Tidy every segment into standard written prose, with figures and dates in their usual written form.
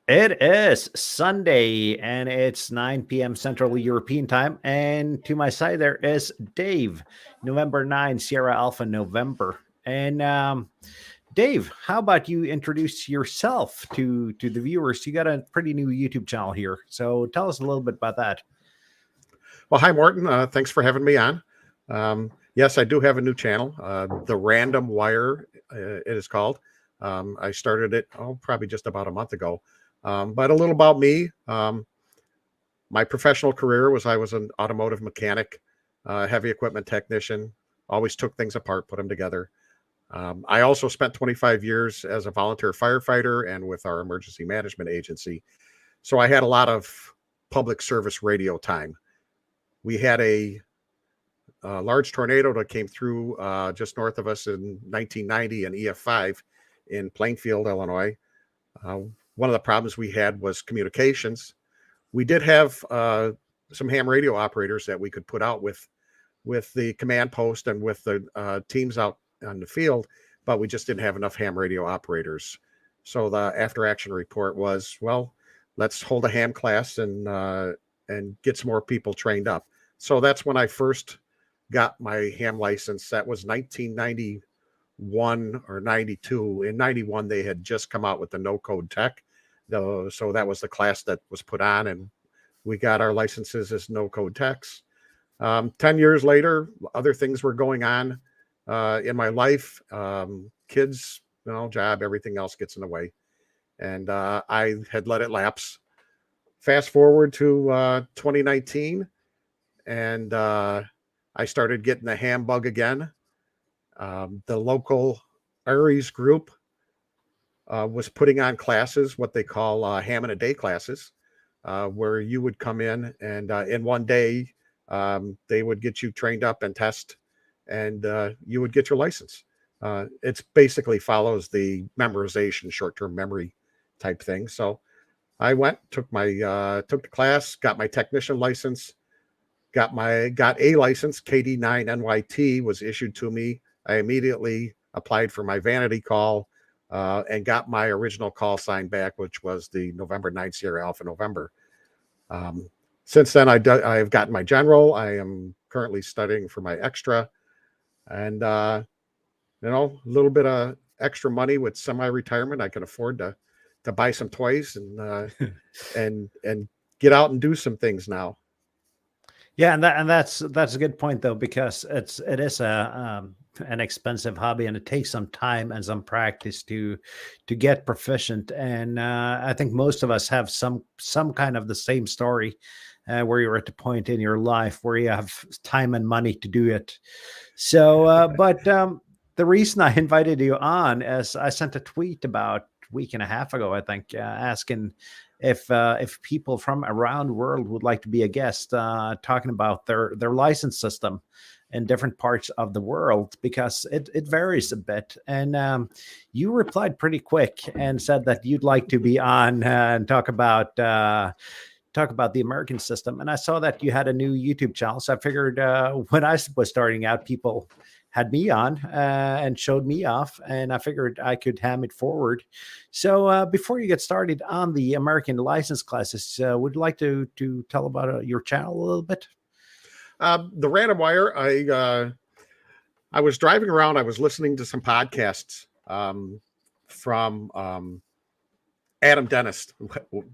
It is Sunday and it's 9 p.m. Central European time. And to my side, there is Dave, November 9, Sierra Alpha November. And Dave, how about you introduce yourself to the viewers? You got a pretty new YouTube channel here. So tell us a little bit about that. Well, hi, Morton. Thanks for having me on. Yes, I do have a new channel, The Random Wire, it is called. I started it, probably just about a month ago. But a little about me. My professional career was I was an automotive mechanic, heavy equipment technician, always took things apart, put them together. I also spent 25 years as a volunteer firefighter and with our emergency management agency. So I had a lot of public service radio time. We had a large tornado that came through just north of us in 1990, an EF5 in Plainfield, Illinois. One of the problems we had was communications. We did have some ham radio operators that we could put out with the command post and with the teams out on the field, but we just didn't have enough ham radio operators. So the after action report was, well, let's hold a ham class and get some more people trained up. So that's when I first got my ham license. That was 1991 or 92. In 91, they had just come out with the no code tech. So that was the class that was put on, and we got our licenses as no code techs. 10 years later, other things were going on in my life. Kids, job, everything else gets in the way. And I had let it lapse. Fast forward to 2019, and I started getting the ham bug again. The local ARRL group was putting on classes, what they call ham in a day classes, where you would come in and in one day, they would get you trained up and test, and you would get your license. It's basically follows the memorization, short-term memory type thing. So I went, took the class, got my technician license, got a license. KD9 NYT was issued to me. I immediately applied for my vanity call and got my original call sign back, which was the November 9 Sierra Alpha November. Since then, I've gotten my general. I am currently studying for my extra, and a little bit of extra money with semi-retirement, I can afford to buy some toys and get out and do some things now. Yeah, and that's a good point though, because it is an expensive hobby, and it takes some time and some practice to get proficient. And I think most of us have some kind of the same story, where you're at the point in your life where you have time and money to do it. So, but the reason I invited you on is I sent a tweet about a week and a half ago, I think, asking if people from around the world would like to be a guest, talking about their license system in different parts of the world, because it varies a bit. And you replied pretty quick and said that you'd like to be on and talk about the American system. And I saw that you had a new YouTube channel, so I figured when I was starting out, people had me on and showed me off, and I figured I could ham it forward. So before you get started on the American license classes, would you like to tell about your channel a little bit? The Random Wire, I was driving around. I was listening to some podcasts from Adam Dennis,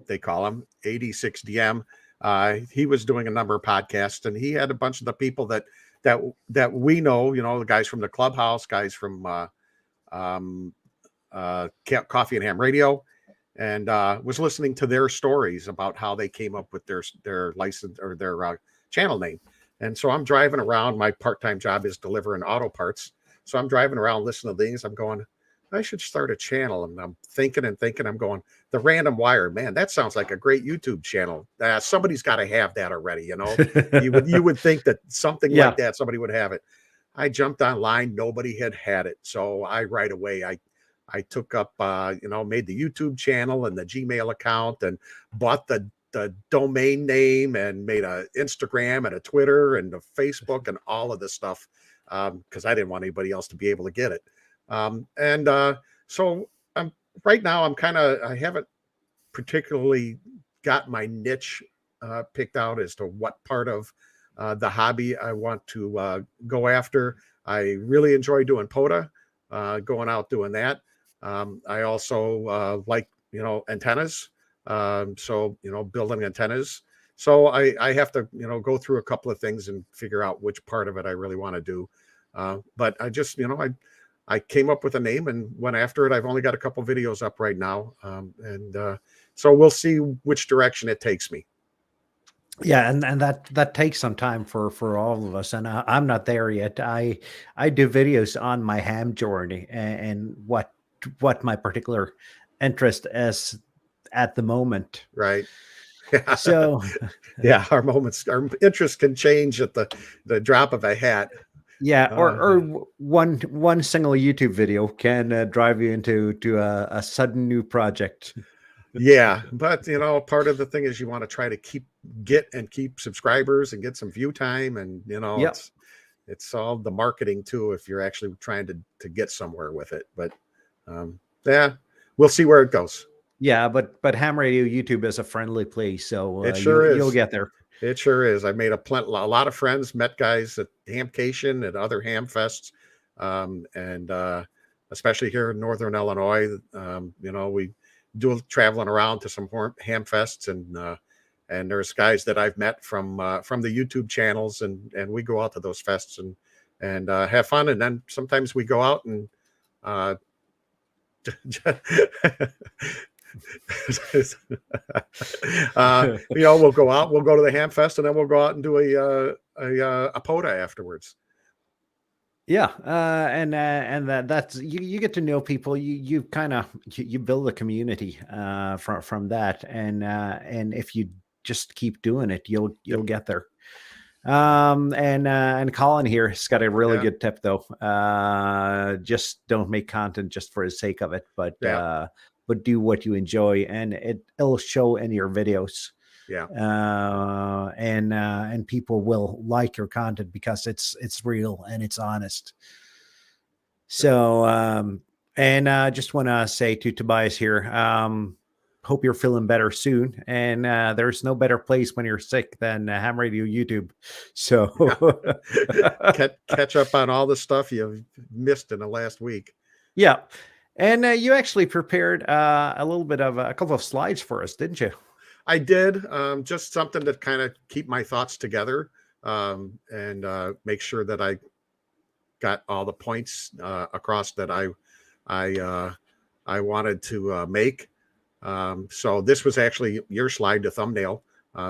they call him, 86DM. He was doing a number of podcasts, and he had a bunch of the people that we know, the guys from the Clubhouse, guys from Coffee and Ham Radio, and was listening to their stories about how they came up with their license or their channel name. And so I'm driving around. My part-time job is delivering auto parts. So I'm driving around listening to things. I'm going, I should start a channel. And I'm thinking, I'm going, The Random Wire, man, that sounds like a great YouTube channel. Somebody's got to have that already. You would think that something like that, somebody would have it. I jumped online. Nobody had it. So I right away, I took up, made the YouTube channel and the Gmail account and bought the domain name and made a Instagram and a Twitter and a Facebook and all of this stuff, because I didn't want anybody else to be able to get it. So right now I haven't particularly got my niche picked out as to what part of the hobby I want to go after. I really enjoy doing POTA, going out doing that. I also like, antennas. So, building antennas. So I have to, go through a couple of things and figure out which part of it I really want to do. But I just, I came up with a name and went after it. I've only got a couple videos up right now. So we'll see which direction it takes me. Yeah, and that takes some time for all of us, and I'm not there yet. I do videos on my ham journey and what my particular interest is at the moment. Right. Yeah. So Yeah, our interests can change at the drop of a hat. yeah, or one single YouTube video can drive you into a sudden new project. Yeah, but part of the thing is you want to try to keep subscribers and get some view time, and Yep. it's all the marketing too if you're actually trying to get somewhere with it. But yeah, we'll see where it goes. Yeah, but ham radio YouTube is a friendly place, so It sure you'll is. get there. It sure is. I made a lot of friends, met guys at Hamcation and other ham fests, and especially here in Northern Illinois. We do traveling around to some ham fests, and there's guys that I've met from the YouTube channels, and we go out to those fests and have fun, and then sometimes we go out and we'll go to the ham fest, and then we'll go out and do a POTA afterwards. Yeah, and that's you get to know people. You kind of you build a community from that, and if you just keep doing it, you'll get there. And Colin here has got a really good tip though. Just don't make content just for the sake of it, but do what you enjoy, and it'll show in your videos. Yeah. And people will like your content because it's real and it's honest. So and just want to say to Tobias here, hope you're feeling better soon. And there's no better place when you're sick than ham radio YouTube. So catch up on all the stuff you've missed in the last week. Yeah. And you actually prepared a little bit of a couple of slides for us, didn't you? I did, just something to kind of keep my thoughts together, and make sure that I got all the points across that I wanted to make. So this was actually your slide, the thumbnail.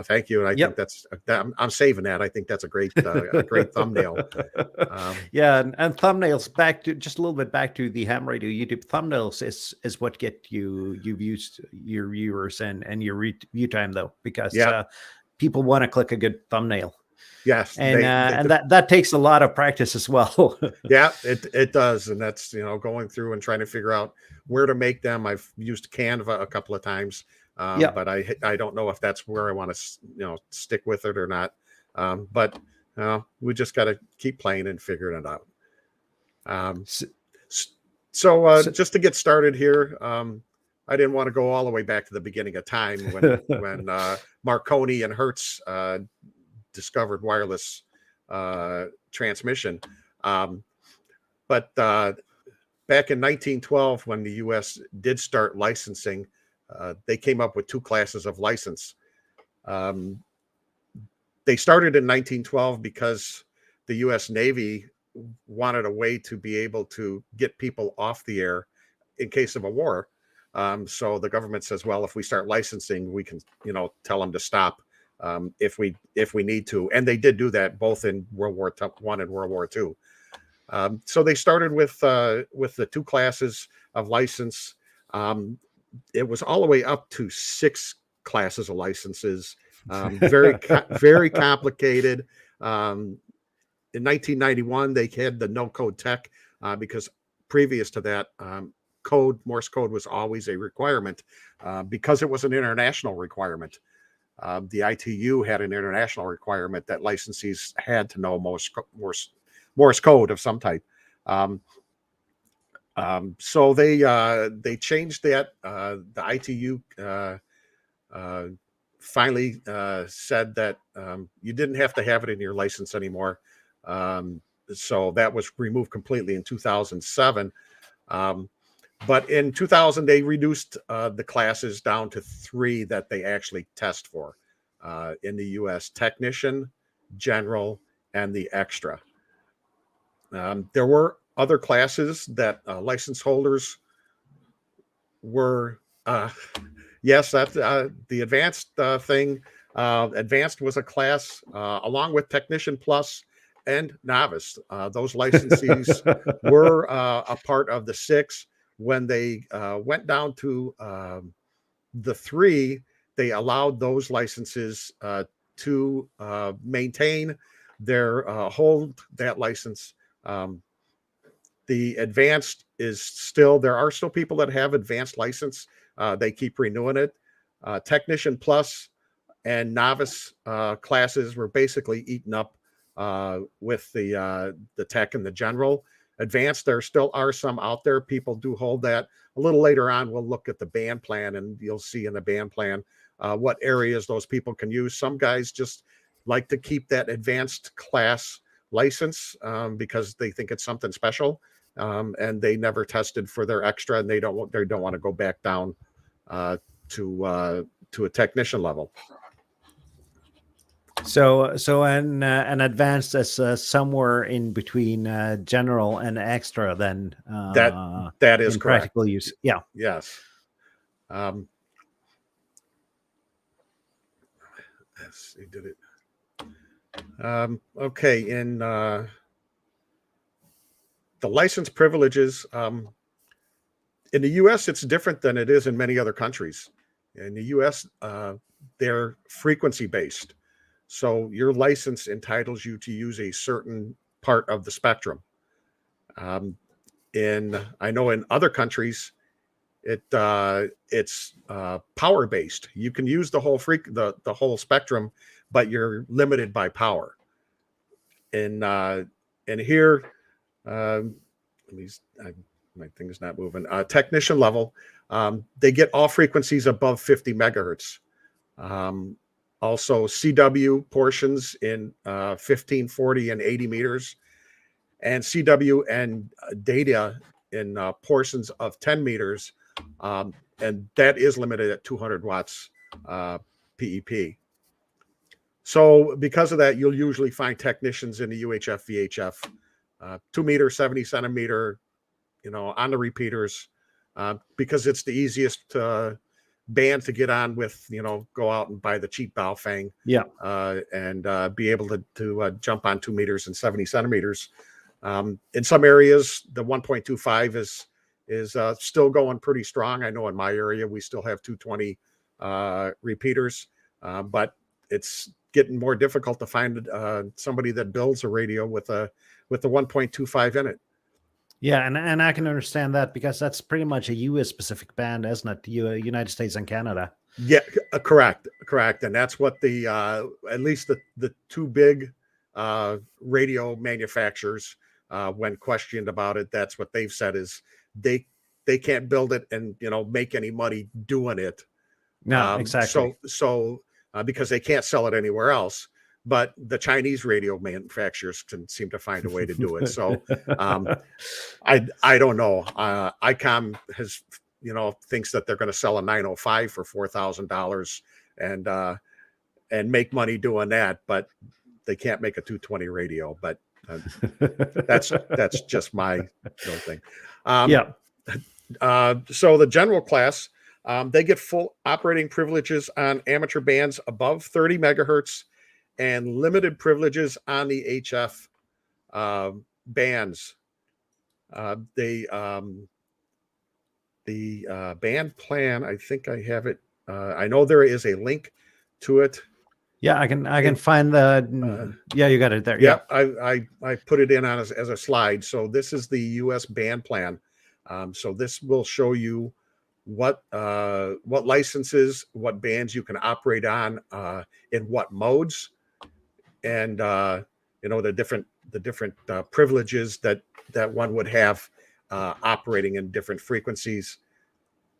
Thank you. And I think I'm saving that. I think that's a great thumbnail. Yeah, and thumbnails, back to just a little bit back to the ham radio YouTube. Thumbnails is what get you views, your viewers and your view time though, because people want to click a good thumbnail. Yes, and that takes a lot of practice as well. Yeah, it does, and that's going through and trying to figure out where to make them. I've used Canva a couple of times. But I don't know if that's where I want to stick with it or not. But we just got to keep playing and figuring it out. So just to get started here, I didn't want to go all the way back to the beginning of time when Marconi and Hertz discovered wireless transmission. But back in 1912, when the U.S. did start licensing, they came up with two classes of license. They started in 1912 because the U.S. Navy wanted a way to be able to get people off the air in case of a war. So the government says, well, if we start licensing, we can, tell them to stop if we need to. And they did do that both in World War I and World War II. So they started with the two classes of license. It was all the way up to 6 classes of licenses. Very complicated. In 1991, they had the no code tech because previous to that, Morse code was always a requirement because it was an international requirement. The ITU had an international requirement that licensees had to know Morse code of some type. So they changed that. The ITU finally said that you didn't have to have it in your license anymore. So that was removed completely in 2007. But in 2000, they reduced the classes down to 3 that they actually test for in the US: technician, general, and the extra. There were other classes that license holders were, yes, that's the advanced thing. Advanced was a class along with technician plus and novice. Those licensees were a part of the 6. When they went down to the 3, they allowed those licenses to maintain their hold that license. The advanced is still, there are still people that have advanced license. They keep renewing it. Technician plus and novice classes were basically eaten up with the tech and the general. Advanced, there still are some out there. People do hold that. A little later on, we'll look at the band plan, and you'll see in the band plan what areas those people can use. Some guys just like to keep that advanced class license because they think it's something special, and they never tested for their extra, and they don't want to go back down to a technician level. So an advanced is somewhere in between general and extra. Then that is in correct. Practical use. Yeah. Yes. Let's see, did it? Okay. In the license privileges, in the U.S., it's different than it is in many other countries. In the U.S., they're frequency based. So your license entitles you to use a certain part of the spectrum. I know in other countries, it's power based. You can use the whole the whole spectrum, but you're limited by power. And here, my thing's not moving. Technician level, they get all frequencies above 50 megahertz. Also CW portions in 15, 40, and 80 meters, and CW and data in portions of 10 meters, and that is limited at 200 watts PEP. So because of that, you'll usually find technicians in the UHF, VHF, 2 meter, 70 centimeter, on the repeaters, because it's the easiest band to get on with, go out and buy the cheap Baofeng, and be able to jump on 2 meters and 70 centimeters. In some areas, the 1.25 is still going pretty strong. I know in my area, we still have 220 repeaters, but it's getting more difficult to find somebody that builds a radio with the 1.25 in it. Yeah, and I can understand that because that's pretty much a U.S. specific band, isn't it? United States and Canada. Yeah, correct, and that's what the at least the 2 big radio manufacturers, when questioned about it, that's what they've said is they can't build it and make any money doing it. No, exactly. So because they can't sell it anywhere else. But the Chinese radio manufacturers can seem to find a way to do it. So I don't know. ICOM has, thinks that they're going to sell a 905 for $4,000 and make money doing that, but they can't make a 220 radio. But that's just my thing. So the general class, they get full operating privileges on amateur bands above 30 megahertz. And limited privileges on the HF bands. The band plan, I think I have it. I know there is a link to it. Yeah, I can find the. Yeah, you got it there. Yeah, I put it in as a slide. So this is the U.S. band plan. So this will show you what licenses, what bands you can operate on, in what modes. And the different privileges that one would have operating in different frequencies.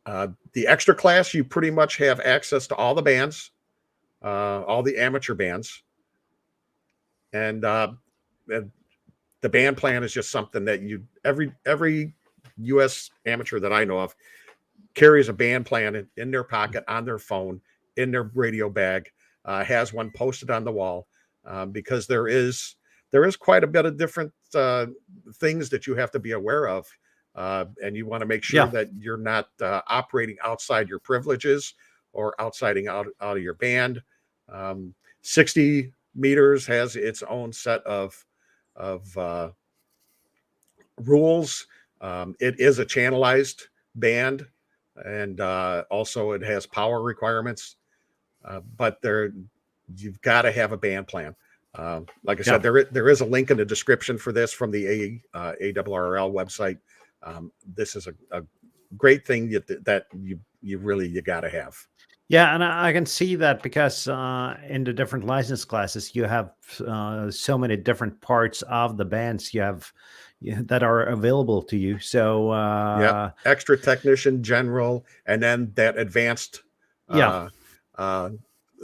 The extra class, you pretty much have access to all the bands, all the amateur bands, and the band plan is just something that every U.S. amateur that I know of carries a band plan in their pocket, on their phone, in their radio bag, has one posted on the wall, because there is quite a bit of different things that you have to be aware of, and you want to make sure Yeah. that you're not operating outside your privileges or out of your band. 60 meters has its own set of rules. It is a channelized band, and also it has power requirements, but you've got to have a band plan. Like I said, there is a link in the description for this from the ARRL website. This is a great thing that you got to have. Yeah, and I can see that because in the different license classes, you have so many different parts of the bands you have that are available to you. So extra technician, general, and then that advanced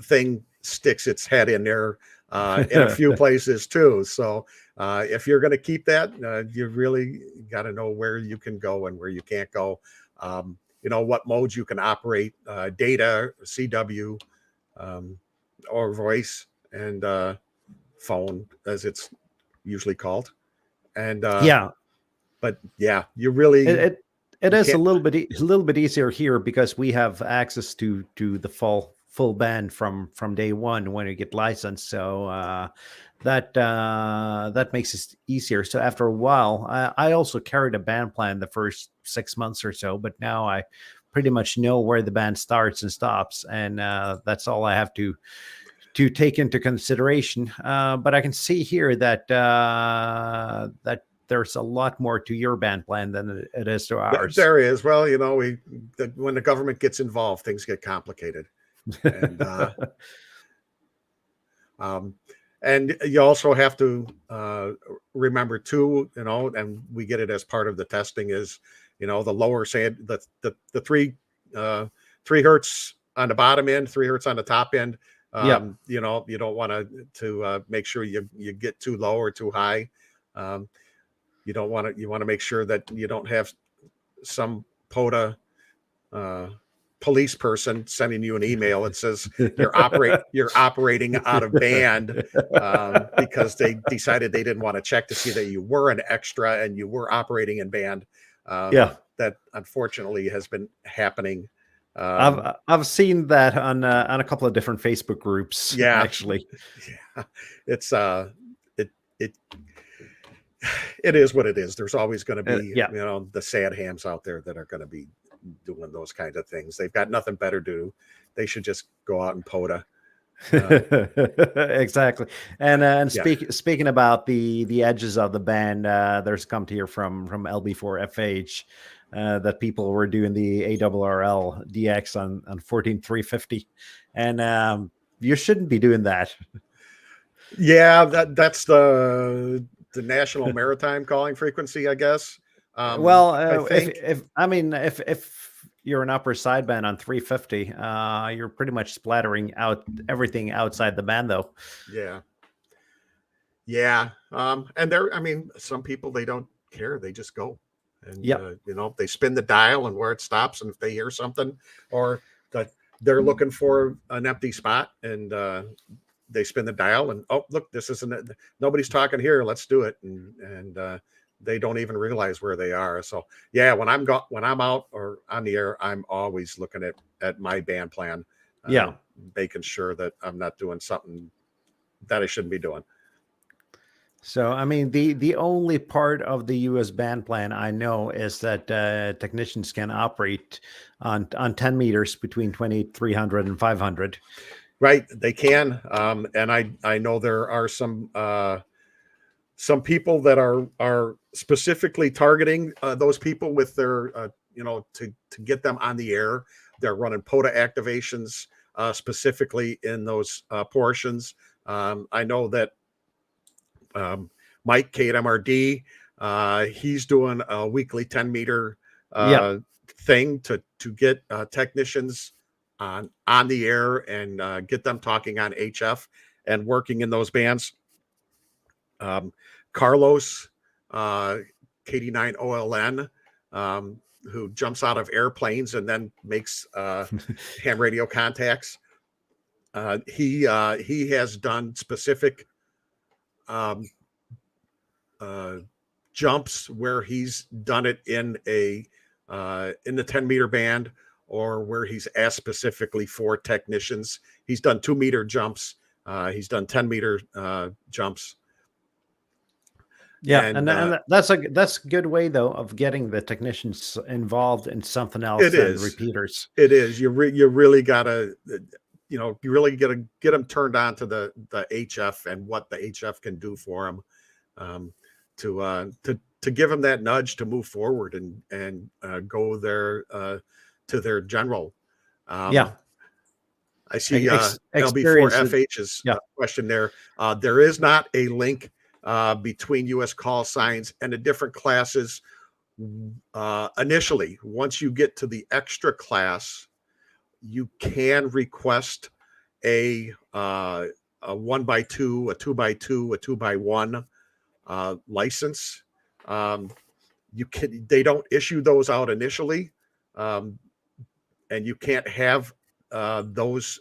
thing sticks its head in there in a few places too. So if you're going to keep that, you really got to know where you can go and where you can't go. What modes you can operate, data, CW, or voice, and phone, as it's usually called. And but yeah, you really it is a little bit easier here because we have access to the full band from day one when you get licensed. So that makes it easier. So after a while, I also carried a band plan the first 6 months or so, but now I pretty much know where the band starts and stops, and that's all I have to take into consideration. But I can see here that that there's a lot more to your band plan than it is to ours. There is. Well, when the government gets involved, things get complicated. And you also have to remember too, and we get it as part of the testing, is the lower the 3 hertz on the bottom end, 3 hertz on the top end. You don't want to make sure you get too low or too high. You want to make sure that you don't have some POTA police person sending you an email that says you're operating out of band, because they decided they didn't want to check to see that you were an extra and you were operating in band. That unfortunately has been happening. I've seen that on a couple of different Facebook groups. Yeah, actually. Yeah, it's it is what it is. There's always going to be the sad hams out there that are going to be doing those kinds of things. They've got nothing better to do. They should just go out and POTA. Exactly. And speaking about the edges of the band, there's come to hear from LB4FH that people were doing the ARRL DX on 14350, and you shouldn't be doing that. Yeah, that's the National Maritime Calling Frequency, I guess. Well, I think if you're an upper sideband on 350, you're pretty much splattering out everything outside the band, though. Yeah. And some people, they don't care; they just go, and they spin the dial and where it stops, and if they hear something or that they're looking for an empty spot, and they spin the dial, and look, this isn't, nobody's talking here, let's do it, and they don't even realize where they are. So yeah, when I'm out or on the air, I'm always looking at my band plan, making sure that I'm not doing something that I shouldn't be doing. So the only part of the US band plan I know is that technicians can operate on 10 meters between 2,300 and 500. Right, they can, and I know there are some people that are specifically targeting those people with their to get them on the air. They're running POTA activations specifically in those portions. I know that Mike KMRD, he's doing a weekly 10 meter thing to get technicians on the air and get them talking on HF and working in those bands. Carlos, KD9OLN, who jumps out of airplanes and then makes ham radio contacts. He has done specific jumps where he's done it in the 10-meter band, or where he's asked specifically for technicians. He's done 2-meter jumps. He's done 10-meter jumps. Yeah, and that's a good way though of getting the technicians involved in something else than repeaters. It is. You really gotta, you really gotta get them turned on to the HF and what the HF can do for them, to give them that nudge to move forward and go there to their general. Yeah. I see LB4FH's question there. There is not a link between U.S. call signs and the different classes. Initially, once you get to the extra class, you can request a 1x2, a 2x2, a 2x1 license. They don't issue those out initially, and you can't have those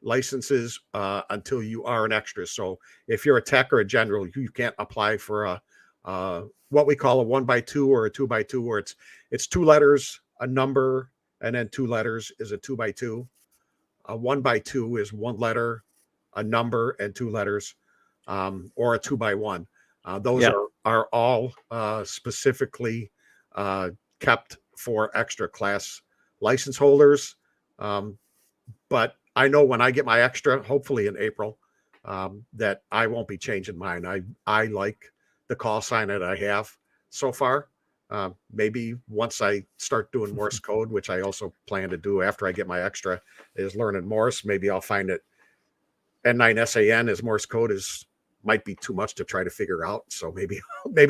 licenses until you are an extra. So if you're a tech or a general, you can't apply for what we call a 1x2 or a 2x2, where it's 2 letters, a number, and then 2 letters is a 2x2. A 1x2 is 1 letter, a number, and 2 letters, or a 2x1. Those are all specifically kept for extra class license holders. But I know when I get my extra, hopefully in April, that I won't be changing mine. I like the call sign that I have so far. Maybe once I start doing Morse code, which I also plan to do after I get my extra, is learning Morse. Maybe I'll find that N9SAN as Morse code might be too much to try to figure out. So maybe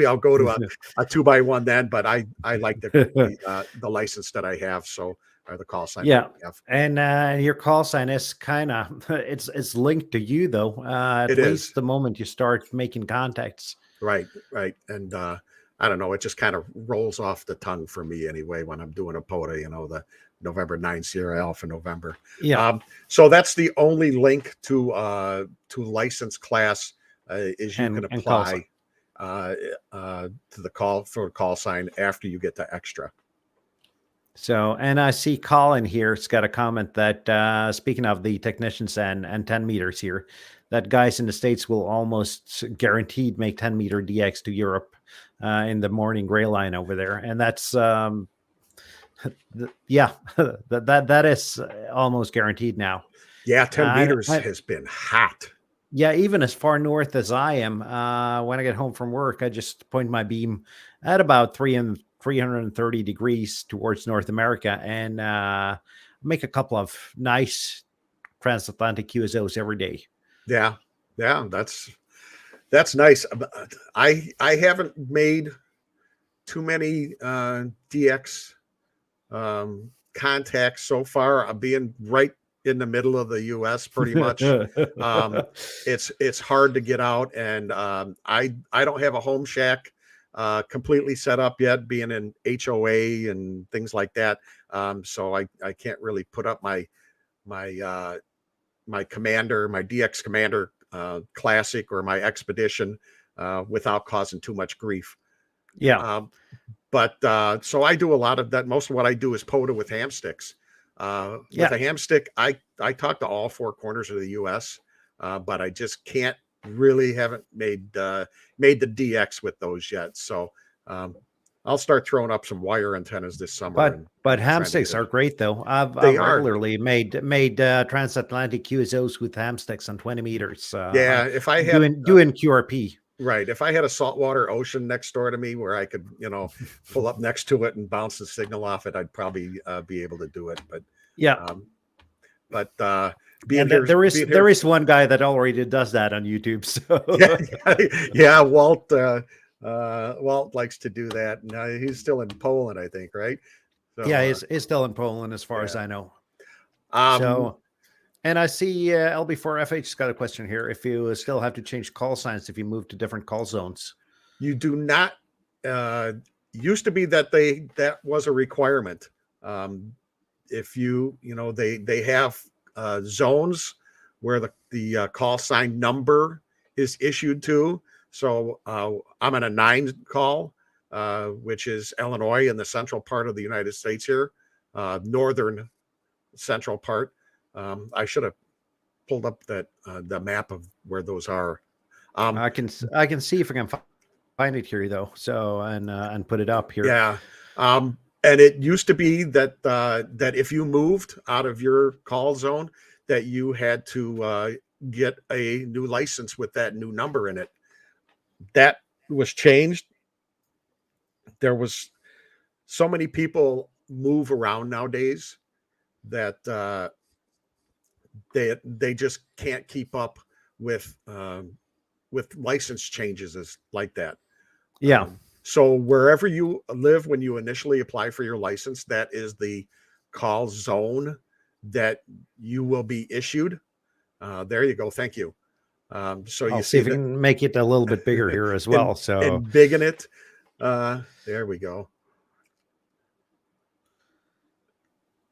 I'll go to a 2x1 then. But I like the license that I have. So, or the call sign. Yeah, and your call sign is kind of it's linked to you though. At least the moment you start making contacts. Right. And I don't know, it just kind of rolls off the tongue for me anyway when I'm doing a POTA, the November 9 Sierra Alpha November. Yeah. So that's the only link to license class is you can apply to the call sign after you get the extra. So, and I see Colin here. It's got a comment that speaking of the technicians and 10 meters here, that guys in the States will almost guaranteed make 10-meter DX to Europe in the morning gray line over there. And that's, that is almost guaranteed now. Yeah, 10 meters has been hot. Yeah, even as far north as I am, when I get home from work, I just point my beam at about 330 degrees towards North America and make a couple of nice transatlantic QSOs every day. Yeah, that's nice. I haven't made too many DX contacts so far. I'm being right in the middle of the U.S. pretty much. It's hard to get out, and I don't have a home shack completely set up yet, being in HOA and things like that. So I can't really put up my commander, my DX commander classic or my expedition without causing too much grief. Yeah. But so I do a lot of that. Most of what I do is POTA with ham sticks. With a ham stick, I talk to all 4 corners of the U.S., but I just haven't made the DX with those yet. So I'll start throwing up some wire antennas this summer. But ham sticks are great though. I've regularly made transatlantic QSOs with ham sticks on 20 meters. If I had doing QRP. Right. If I had a saltwater ocean next door to me where I could, pull up next to it and bounce the signal off it, I'd probably be able to do it. But there is one guy that already does that on YouTube. So yeah, Walt likes to do that. Now he's still in Poland, I think, right? Yeah, So he's still in Poland as far as yeah. I know. Um, So, and I see LB4FH got a question here. If you still have to change call signs if you move to different call zones. you do not. Uh, used to be that that was a requirement. Um, if they have zones where the call sign number is issued to. So I'm in a 9 call, which is Illinois in the central part of the United States here, northern central part. I should have pulled up that the map of where those are. Um, I can see if I can find it here though. So and put it up here. yeah. And it used to be that that if you moved out of your call zone, that you had to get a new license with that new number in it. That was changed. There was so many people move around nowadays that they just can't keep up with license changes as like that. Yeah. So wherever you live when you initially apply for your license, that is the call zone that you will be issued. There you go. Thank you. So I'll you see see if I that can make it a little bit bigger here as well. So and big in it. There we go.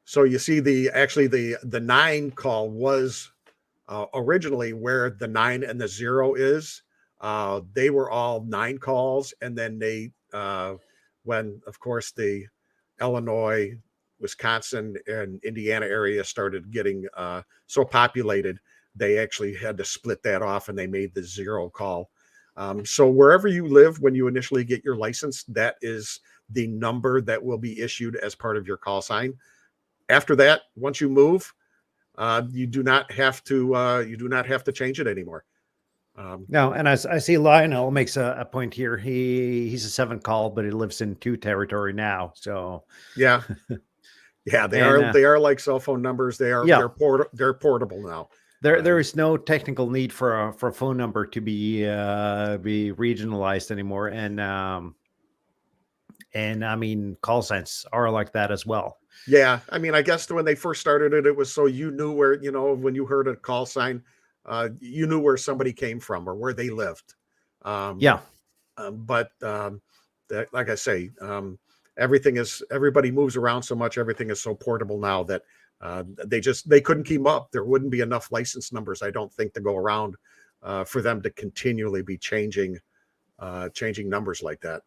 So you see the 9 call was originally where the 9 and the 0 is. They were all 9 calls, and then when of course the Illinois, Wisconsin, and Indiana area started getting so populated, they actually had to split that off, and they made the 0 call. So wherever you live when you initially get your license, that is the number that will be issued as part of your call sign. After that, once you move, you do not have to change it anymore. no, and as I see Lionel makes a point here. He's a 7 call, but he lives in 2 territory now. So Yeah, yeah, and they are like cell phone numbers. yeah, They're portable now. there is no technical need for a phone number to be regionalized anymore. And I mean call signs are like that as well. Yeah, I mean, I guess when they first started it, it was so you knew where, when you heard a call sign, you knew where somebody came from or where they lived. Um, Yeah. but like I say, everybody moves around so much. Everything is so portable now that they couldn't keep up. There wouldn't be enough license numbers, I don't think, to go around for them to continually be changing numbers like that.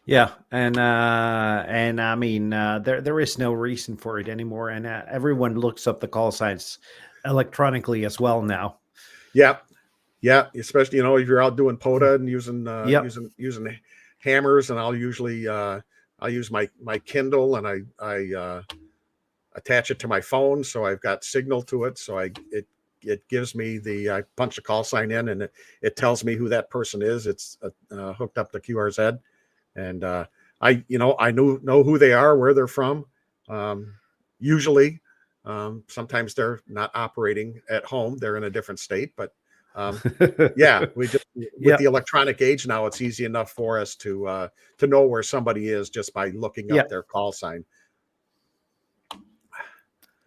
Yeah, and I mean there is no reason for it anymore, and everyone looks up the call signs electronically as well now. Yeah, yeah. Especially if you're out doing POTA and using Yep. using hammers, and I'll usually I'll use my Kindle, and I attach it to my phone, so I've got signal to it. So it gives me I punch the call sign in, and it tells me who that person is. It's hooked up to QRZ. And I know who they are, where they're from. Usually, sometimes they're not operating at home; they're in a different state. But yeah, with Yeah, the electronic age now, it's easy enough for us to know where somebody is just by looking yeah, up their call sign.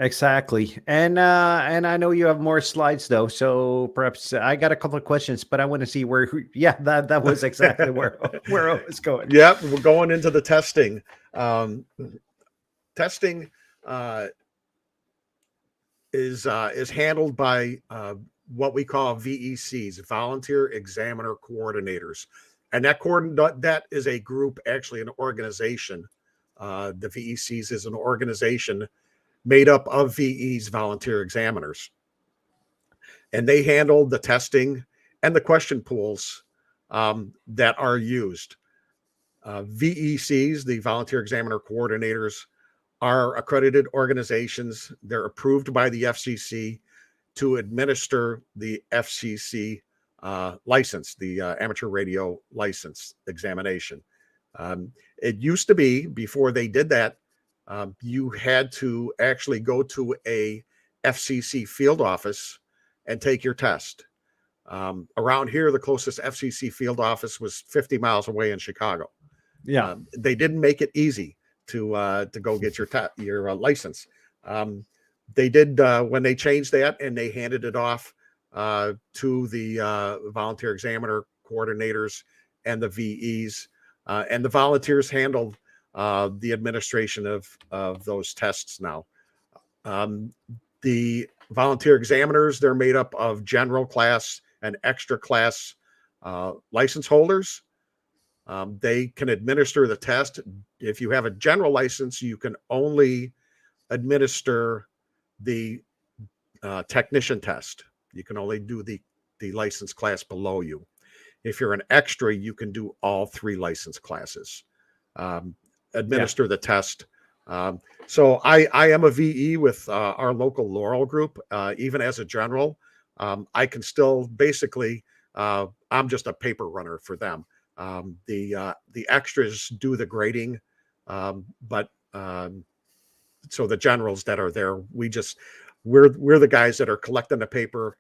exactly. And I know you have more slides though, so perhaps I got a couple of questions, but I want to see where. Yeah, that was exactly where I was going. Yep, we're going into the testing. Testing is handled by what we call VECs, Volunteer Examiner Coordinators, and that is a group, actually an organization. The VECs is an organization made up of VEs, volunteer examiners, and they handle the testing and the question pools that are used. VECs, the Volunteer Examiner Coordinators, are accredited organizations. They're approved by the FCC to administer the FCC license, the amateur radio license examination. It used to be, before they did that, you had to actually go to a FCC field office and take your test. Around here, the closest FCC field office was 50 miles away in Chicago. Yeah. They didn't make it easy to go get your license. They did when they changed that and they handed it off to the volunteer examiner coordinators and the VEs, and the volunteers handled the administration of those tests now. The volunteer examiners, they're made up of general class and extra class license holders. They can administer the test. If you have a general license, you can only administer the technician test. You can only do the license class below you. If you're an extra, you can do all 3 license classes. Administer the test. So I am a VE with our local Laurel group. Even as a general, I can still basically, I'm just a paper runner for them. The extras do the grading, but so the generals that are there, we're the guys that are collecting the paper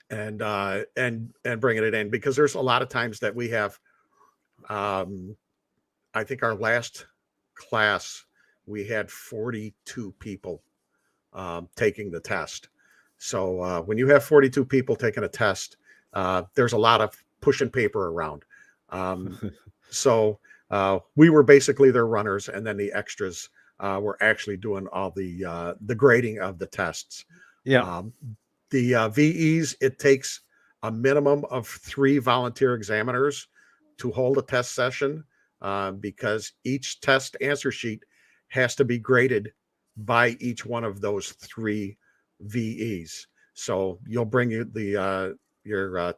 and bringing it in, because there's a lot of times that we have, I think our last class, we had 42 people taking the test. So when you have 42 people taking a test, there's a lot of pushing paper around. So we were basically their runners, and then the extras were actually doing all the grading of the tests. Yeah. The VEs, it takes a minimum of 3 volunteer examiners to hold a test session, because each test answer sheet has to be graded by each one of those 3 VEs. So you'll bring your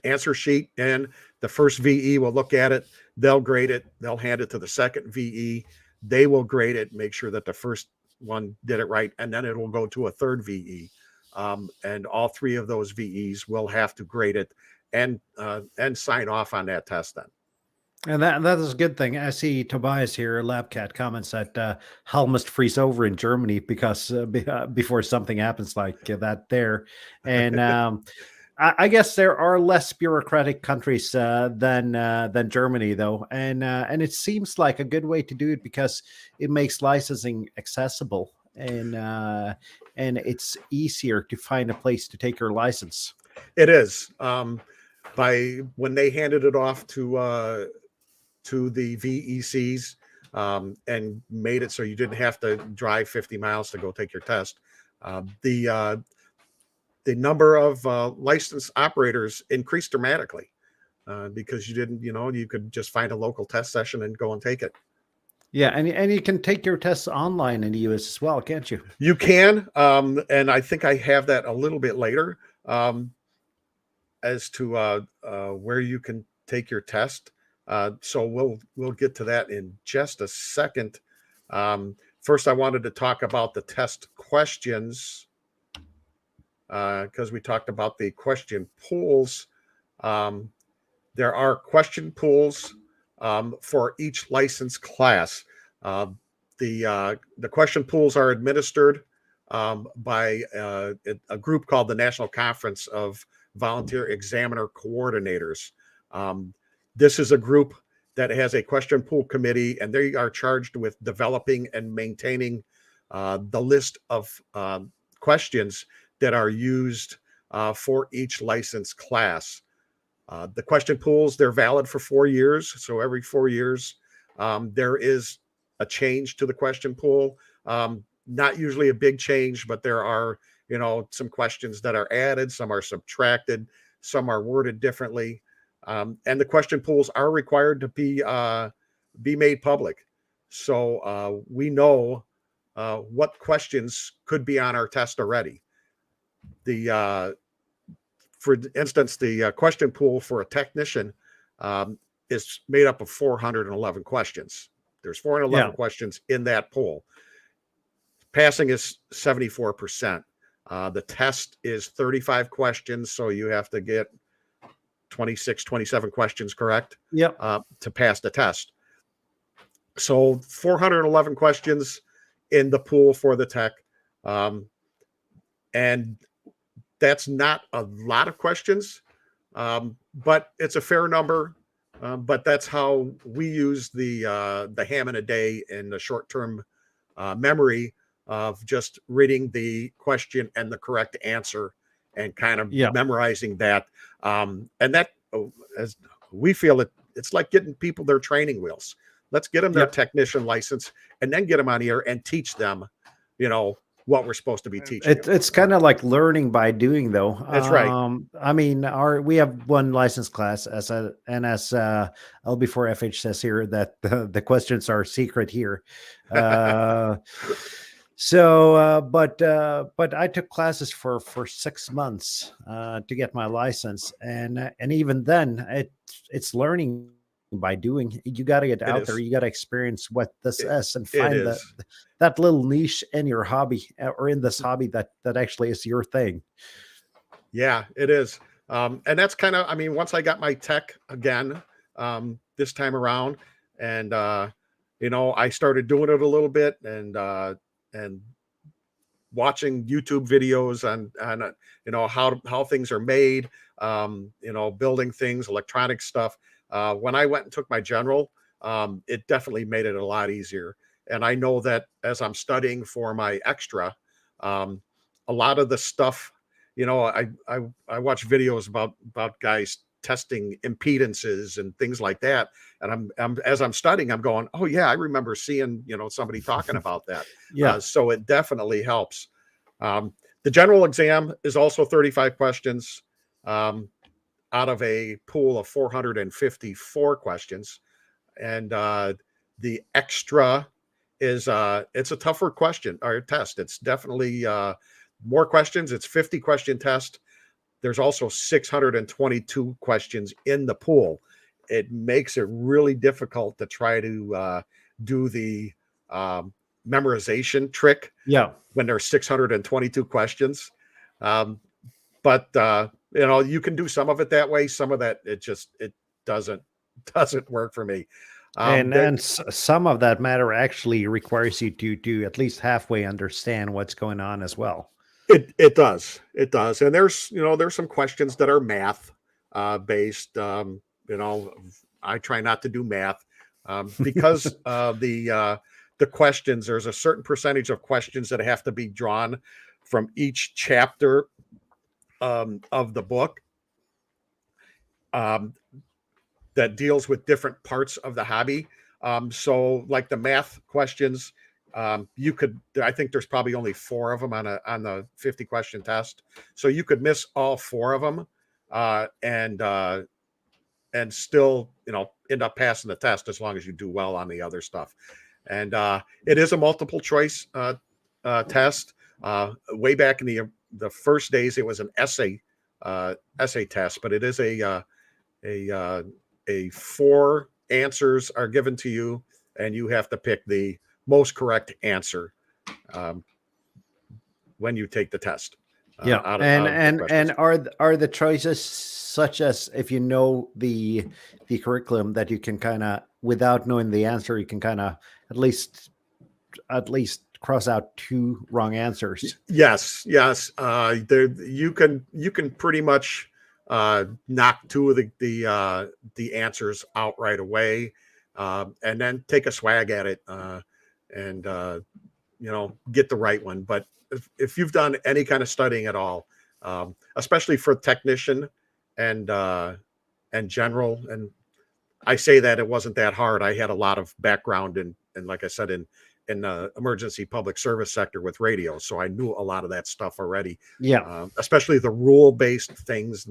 answer sheet in. The first VE will look at it. They'll grade it. They'll hand it to the second VE. They will grade it, make sure that the first one did it right, and then it will go to a third VE. And all 3 of those VEs will have to grade it and sign off on that test then. And that is a good thing. I see Tobias here, Labcat, comments that hell must freeze over in Germany because before something happens like that there. And I guess there are less bureaucratic countries than Germany, though, and it seems like a good way to do it because it makes licensing accessible, and it's easier to find a place to take your license. It is. By when they handed it off to the VECs, and made it so you didn't have to drive 50 miles to go take your test, the number of licensed operators increased dramatically, because you could just find a local test session and go and take it. Yeah, and you can take your tests online in the US as well, can't you? You can, and I think I have that a little bit later, as to where you can take your test. So we'll get to that in just a second. First, I wanted to talk about the test questions, because we talked about the question pools. There are question pools for each license class. The question pools are administered by a group called the National Conference of Volunteer Examiner Coordinators. This is a group that has a question pool committee, and they are charged with developing and maintaining the list of questions that are used for each license class. The question pools, they're valid for 4 years. So every 4 years, there is a change to the question pool. Not usually a big change, but there are, some questions that are added, some are subtracted, some are worded differently. And the question pools are required to be made public. So we know what questions could be on our test already. For instance, the question pool for a technician is made up of 411 questions. There's 411 questions in that pool. Passing is 74%. The test is 35 questions, so you have to get 26, 27 questions correct to pass the test. So 411 questions in the pool for the tech. And that's not a lot of questions, but it's a fair number But that's how we use the ham in a day and the short-term memory of just reading the question and the correct answer and kind of Yeah. memorizing that. And that, as we feel it, it's like getting people their training wheels. Let's get them their Yeah. technician license and then get them on here and teach them, you know, what we're supposed to be teaching them. It's kind of like learning by doing, though. That's right. I mean, we have one license class as L before FH says here that the questions are secret here. But I took classes for 6 months to get my license, and even then, it's learning by doing. You got to get It out there. is. You got to experience what this It, is and it find is. that little niche in your hobby or in this hobby that actually is your thing. Yeah, it is. And that's kind of, I mean, once I got my tech again, this time around, and I started doing it a little bit and watching YouTube videos on how things are made, building things, electronic stuff. When I went and took my general, it definitely made it a lot easier. And I know that as I'm studying for my extra, um, a lot of the stuff, I watch videos about guys testing impedances and things like that. And I'm as I'm studying, I'm going, oh yeah, I remember seeing somebody talking about that. Yeah. So it definitely helps. Um, the general exam is also 35 questions um, out of a pool of 454 questions, and the extra is it's a tougher question or test. It's definitely more questions. It's 50 question test. There's also 622 questions in the pool. It makes it really difficult to try to do the um, memorization trick Yeah. when there's 622 questions. Um, but you can do some of it that way. Some of that it doesn't doesn't work for me. And There some of that matter actually requires you to at least halfway understand what's going on as well. it does, and there's some questions that are math based. I try not to do math because the questions. There's a certain percentage of questions that have to be drawn from each chapter of the book um, that deals with different parts of the hobby. So, like the math questions, you could. I think there's probably only 4 of them on the 50 question test, so you could miss all 4 of them, and still end up passing the test as long as you do well on the other stuff. And it is a multiple choice test. Way back in the first days, it was an essay test, but it is a a 4 answers are given to you, and you have to pick the most correct answer um, when you take the test. Yeah. Out of the questions. And are the choices such as if you know the curriculum that you can kind of without knowing the answer, you can kind of at least cross out 2 wrong answers. Yes. There you can pretty much knock 2 of the answers out right away, and then take a swag at it and get the right one. But if you've done any kind of studying at all, especially for technician and general, and I say that it wasn't that hard. I had a lot of background and like I said in the emergency public service sector with radio, so I knew a lot of that stuff already. Yeah. Especially the rule based things.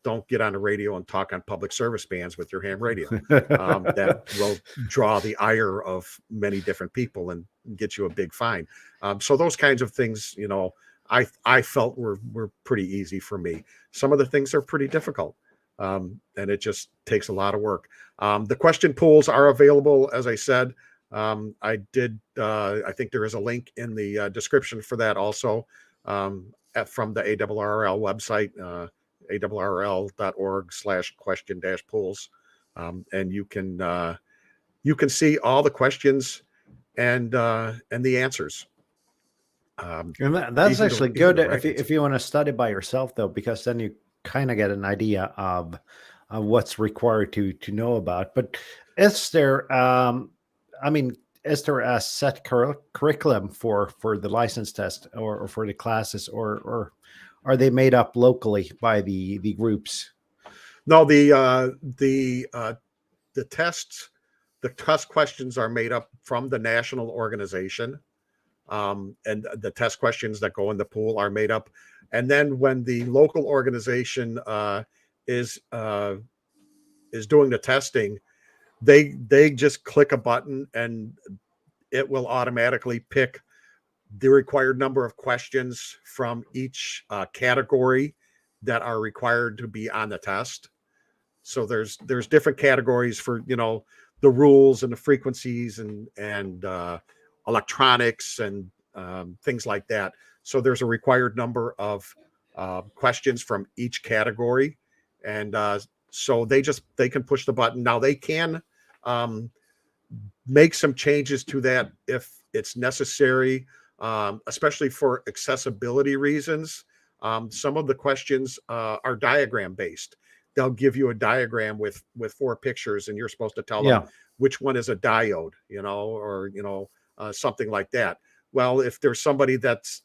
Don't get on the radio and talk on public service bands with your ham radio. That will draw the ire of many different people and get you a big fine. So those kinds of things, I felt were pretty easy for me. Some of the things are pretty difficult. And it just takes a lot of work. The question pools are available, as I said. I think there is a link in the description for that also from the ARRL website, ARRL.org/question-pools. And you can see all the questions and the answers. And that's actually good easy to if you want to study by yourself, though, because then you kind of get an idea of what's required to know about. But is there, I mean, is there a set curriculum for the license test or for the classes, or are they made up locally by the groups? No, the tests, the test questions are made up from the national organization, and the test questions that go in the pool are made up. And then when the local organization is uh, is doing the testing, they just click a button and it will automatically pick the required number of questions from each category that are required to be on the test. So there's different categories for, the rules and the frequencies and electronics and things like that. So there's a required number of questions from each category, and so they can push the button. Now they can um, make some changes to that if it's necessary, especially for accessibility reasons. Some of the questions are diagram based. They'll give you a diagram with four pictures, and you're supposed to tell them Yeah, which one is a diode, or something like that. Well, if there's somebody that's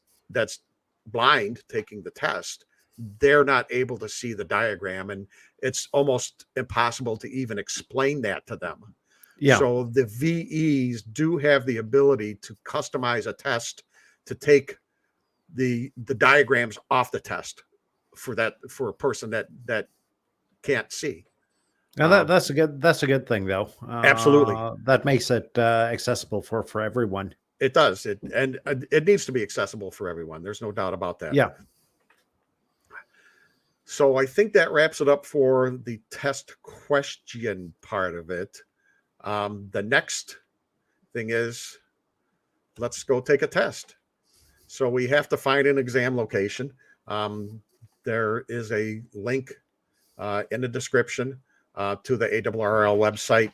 blind taking the test, they're not able to see the diagram, and it's almost impossible to even explain that to them. yeah. So the VEs do have the ability to customize a test to take the diagrams off the test for a person that can't see. Now Um, that's a good thing though. Absolutely, That makes it accessible for everyone. it does. And it needs to be accessible for everyone. There's no doubt about that. Yeah. So I think that wraps it up for the test question part of it. The next thing is, let's go take a test. So we have to find an exam location. There is a link in the description to the ARRL website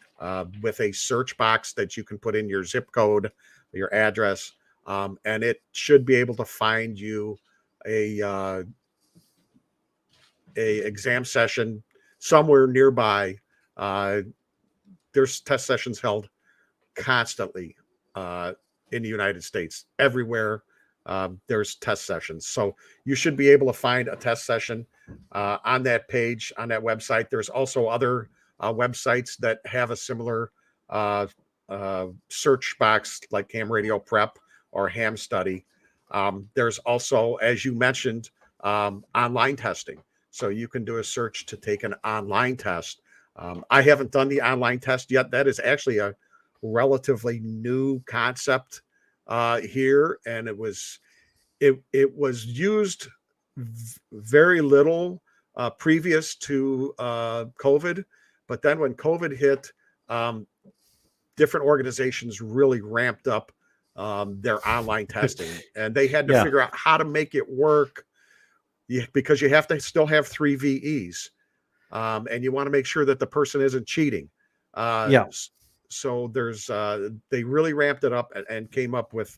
with a search box that you can put in your zip code, your address, and it should be able to find you a exam session somewhere nearby. There's test sessions held constantly in the United States. Everywhere there's test sessions. So you should be able to find a test session on that page, on that website. There's also other websites that have a similar search box like Ham Radio Prep or Ham Study. There's also, as you mentioned, online testing. So you can do a search to take an online test. I haven't done the online test yet. That is actually a relatively new concept here, and it was used very little previous to COVID, but then when COVID hit, different organizations really ramped up their online testing, and they had to Yeah. figure out how to make it work, because you have to still have 3 VEs, and you want to make sure that the person isn't cheating. Yeah. So there's they really ramped it up and came up with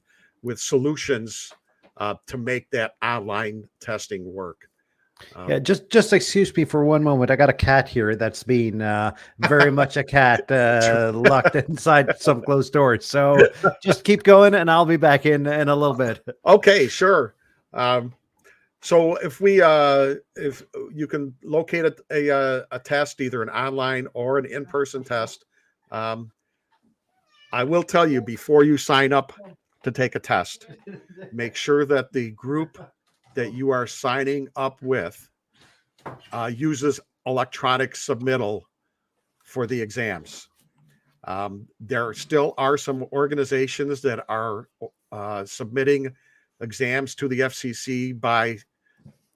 solutions to make that online testing work. Yeah, just excuse me for one moment. I got a cat here that's been very much a cat locked inside some closed doors. So just keep going, and I'll be back in a little bit. Okay, sure. So if you can locate a test, either an online or an in-person test, I will tell you, before you sign up to take a test, make sure that the group that you are signing up with uses electronic submittal for the exams. There still are some organizations that are submitting exams to the FCC by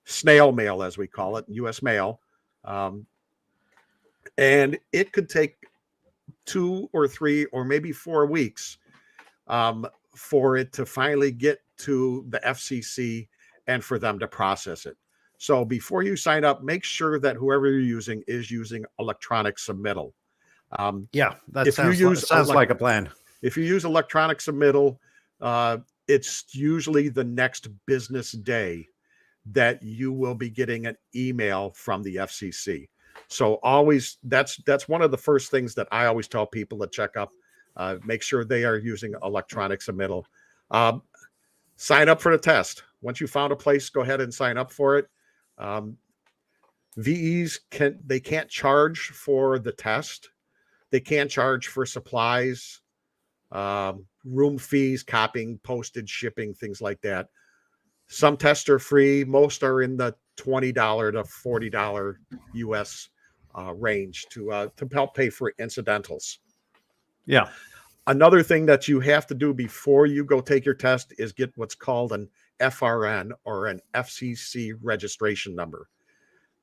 snail mail, as we call it, U.S. mail. And it could take 2 or 3 or maybe 4 weeks for it to finally get to the FCC and for them to process it. So before you sign up, make sure that whoever you're using is using electronic submittal. Yeah, that If you use sounds like a plan. If you use electronic submittal, it's usually the next business day that you will be getting an email from the FCC. So always, that's one of the first things that I always tell people to check up. Make sure they are using electronic submittal. Sign up for the test. Once you found a place, go ahead and sign up for it. VEs can't charge for the test. They can charge for supplies, room fees, copying, postage, shipping, things like that. Some tests are free. Most are in the $20 to $40 US range to help pay for incidentals. Yeah. Another thing that you have to do before you go take your test is get what's called an FRN, or an FCC registration number.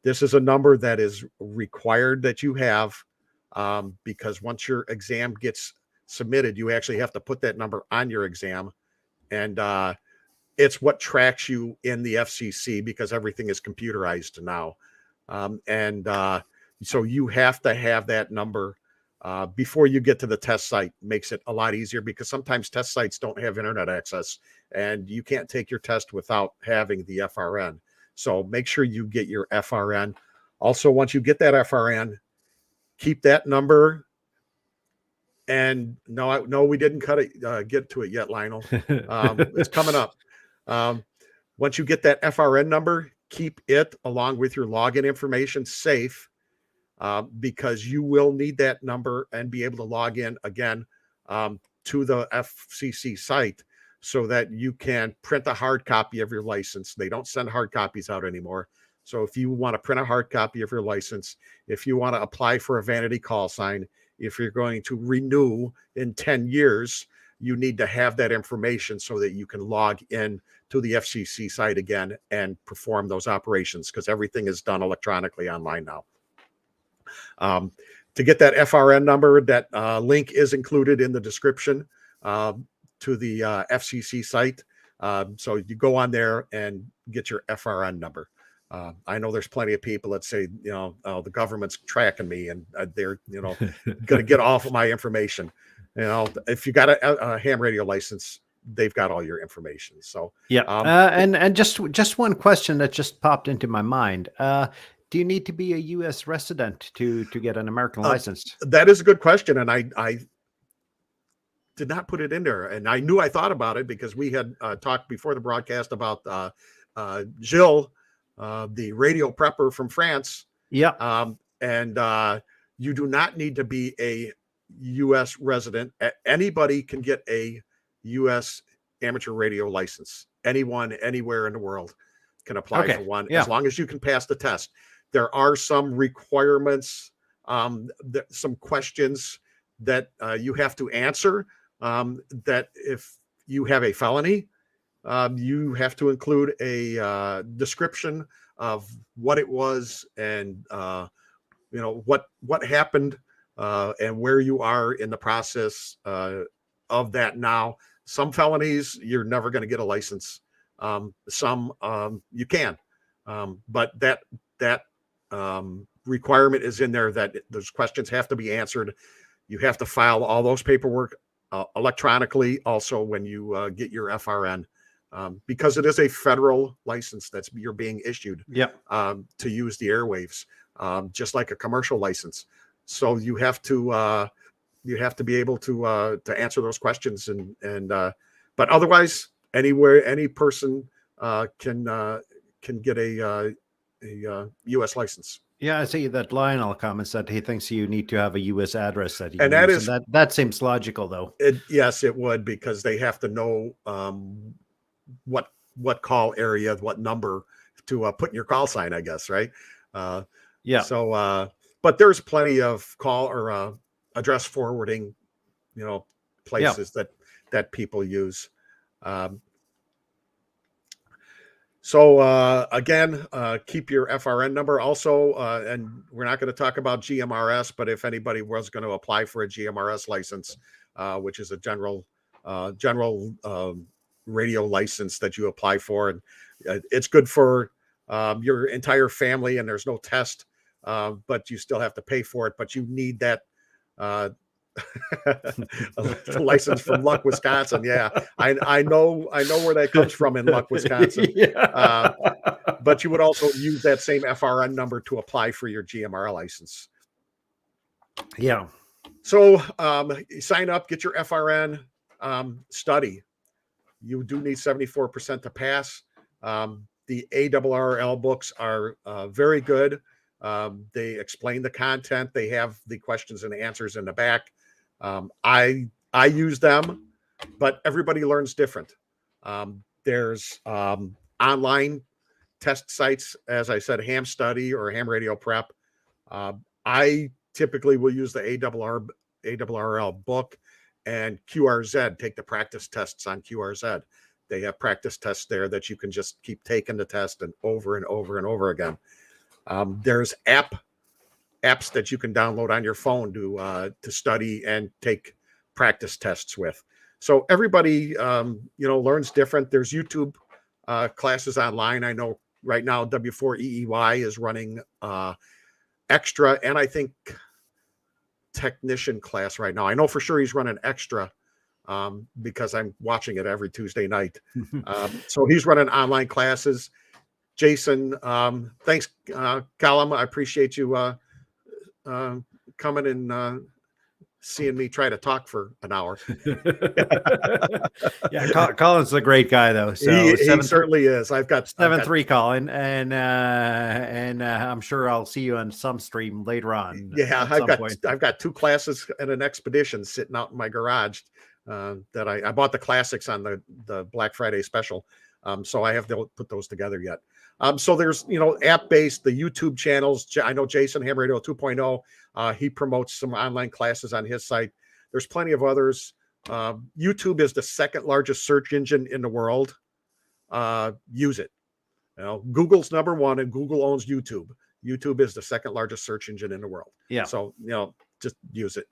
This is a number that is required that you have, because once your exam gets submitted, you actually have to put that number on your exam. And it's what tracks you in the FCC, because everything is computerized now. So you have to have that number before you get to the test site. Makes it a lot easier, because sometimes test sites don't have internet access and you can't take your test without having the FRN. So make sure you get your FRN. Also, once you get that FRN, keep that number. And no, we didn't get to it yet, Lionel. It's coming up. Once you get that FRN number, keep it along with your login information safe, because you will need that number and be able to log in again to the FCC site, so that you can print a hard copy of your license. They don't send hard copies out anymore. So if you want to print a hard copy of your license, if you want to apply for a vanity call sign, if you're going to renew in 10 years, you need to have that information so that you can log in to the FCC site again and perform those operations, because everything is done electronically online now. To get that FRN number, that link is included in the description to the FCC site. So you go on there and get your FRN number. I know there's plenty of people that say, the government's tracking me and they're, going to get off of my information. If you got a ham radio license, they've got all your information. So yeah. And just one question that just popped into my mind. Do you need to be a U.S. resident to get an American license? That is a good question, and I did not put it in there. And I knew I thought about it, because we had talked before the broadcast about Jill, the radio prepper from France. Yeah. And you do not need to be a U.S. resident. Anybody can get a U.S. amateur radio license. Anyone, anywhere in the world can apply for one, as long as you can pass the test. There are some requirements, some questions that you have to answer, that if you have a felony, you have to include a description of what it was, and what happened, and where you are in the process of that. Now, some felonies, you're never going to get a license. Some you can, but that requirement is in there, that those questions have to be answered. You have to file all those paperwork electronically also when you get your FRN, because it is a federal license you're being issued to use the airwaves, just like a commercial license. So you have to be able to answer those questions, but otherwise, anywhere, any person can get a U.S. license. Yeah, I see that Lionel comments that he thinks you need to have a U.S. address that you and use. That is that seems logical, though. Yes, it would, because they have to know what call area, what number to put in your call sign, I guess, right? Yeah. So, but there's plenty of call or address forwarding, places that people use. So again, keep your FRN number also, and we're not going to talk about GMRS, but if anybody was going to apply for a GMRS license, which is a general radio license that you apply for, and it's good for your entire family, and there's no test, but you still have to pay for it. But you need that license from Luck, Wisconsin. Yeah, I know where that comes from in Luck, Wisconsin. but you would also use that same FRN number to apply for your GMR license. Yeah. So sign up, get your FRN, study. You do need 74% to pass. The ARRL books are very good. They explain the content. They have the questions and answers in the back. I use them, but everybody learns different. There's online test sites, as I said, Ham Study or Ham Radio Prep. I typically will use the ARRL book and QRZ, take the practice tests on QRZ. They have practice tests there that you can just keep taking the test and over and over and over again. There's apps that you can download on your phone to study and take practice tests with. So everybody, learns different. There's YouTube classes online. I know right now W4EEY is running extra, and I think technician class right now. I know for sure he's running extra because I'm watching it every Tuesday night. So he's running online classes. Jason, thanks, Callum. I appreciate you coming and seeing me try to talk for an hour. Yeah, Colin's a great guy, though. So he certainly is. I've got 7-3, Colin, and I'm sure I'll see you on some stream later on. Yeah, I've got 2 classes and an expedition sitting out in my garage that I bought the classics on the Black Friday special. So I have to put those together yet. So there's, app-based, the YouTube channels. I know Jason, Ham Radio 2.0, he promotes some online classes on his site. There's plenty of others. YouTube is the second largest search engine in the world. Use it. Google's number 1 and Google owns YouTube. YouTube is the second largest search engine in the world. Yeah. So, just use it.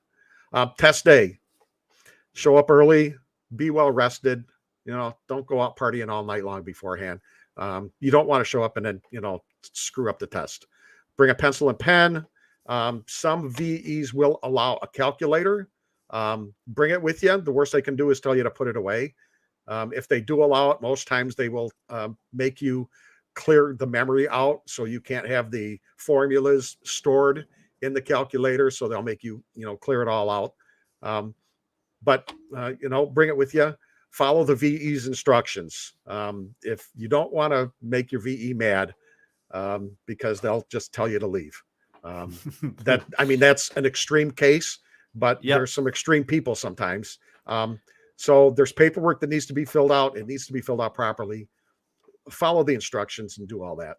Test day. Show up early, be well rested. Don't go out partying all night long beforehand. You don't want to show up and then, screw up the test. Bring a pencil and pen. Some VEs will allow a calculator. Bring it with you. The worst they can do is tell you to put it away. If they do allow it, most times they will make you clear the memory out so you can't have the formulas stored in the calculator. So they'll make you, clear it all out. But bring it with you. Follow the VE's instructions. If you don't want to make your VE mad, because they'll just tell you to leave. That's an extreme case, but there's some extreme people sometimes. So there's paperwork that needs to be filled out. It needs to be filled out properly. Follow the instructions and do all that.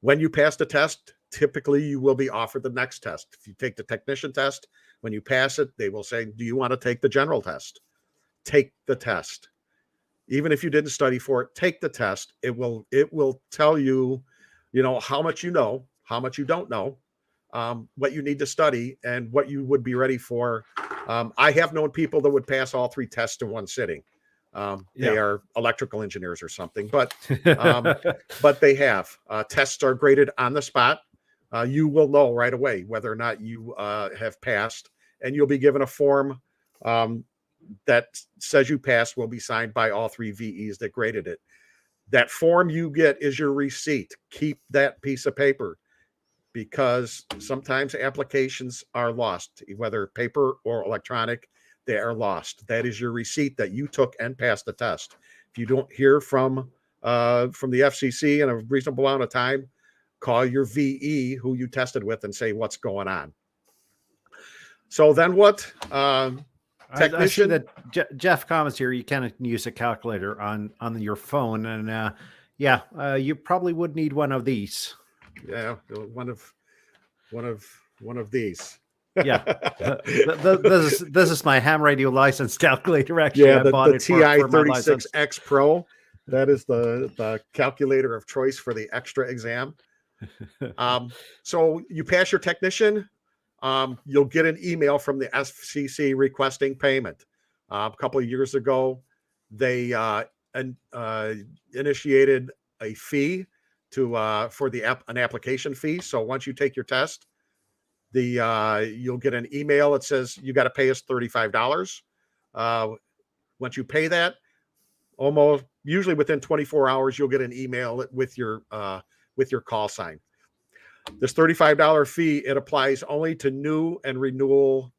When you pass the test, typically you will be offered the next test. If you take the technician test, when you pass it, they will say, do you want to take the general test? Take the test. Even if you didn't study for it, take the test. It will tell you, how much you know, how much you don't know, what you need to study, and what you would be ready for. I have known people that would pass all 3 tests in one sitting. They are electrical engineers or something, but they have. Tests are graded on the spot. You will know right away whether or not you have passed, and you'll be given a form that says you passed, will be signed by all 3 VEs that graded it. That form you get is your receipt. Keep that piece of paper, because sometimes applications are lost, whether paper or electronic, they are lost. That is your receipt that you took and passed the test. If you don't hear from the FCC in a reasonable amount of time, call your VE who you tested with and say what's going on. So then what? I see that Jeff comments here. You can use a calculator on your phone, and you probably would need one of these. Yeah, one of these. Yeah, this is my ham radio license calculator. Actually, I bought the TI-36X Pro. That is the calculator of choice for the extra exam. So you pass your technician. You'll get an email from the FCC requesting payment. A couple of years ago, they initiated a fee for an application fee. So once you take your test, you'll get an email that says you got to pay us $35. Once you pay that, almost usually within 24 hours, you'll get an email with your call sign. This $35 fee, it applies only to new and renewal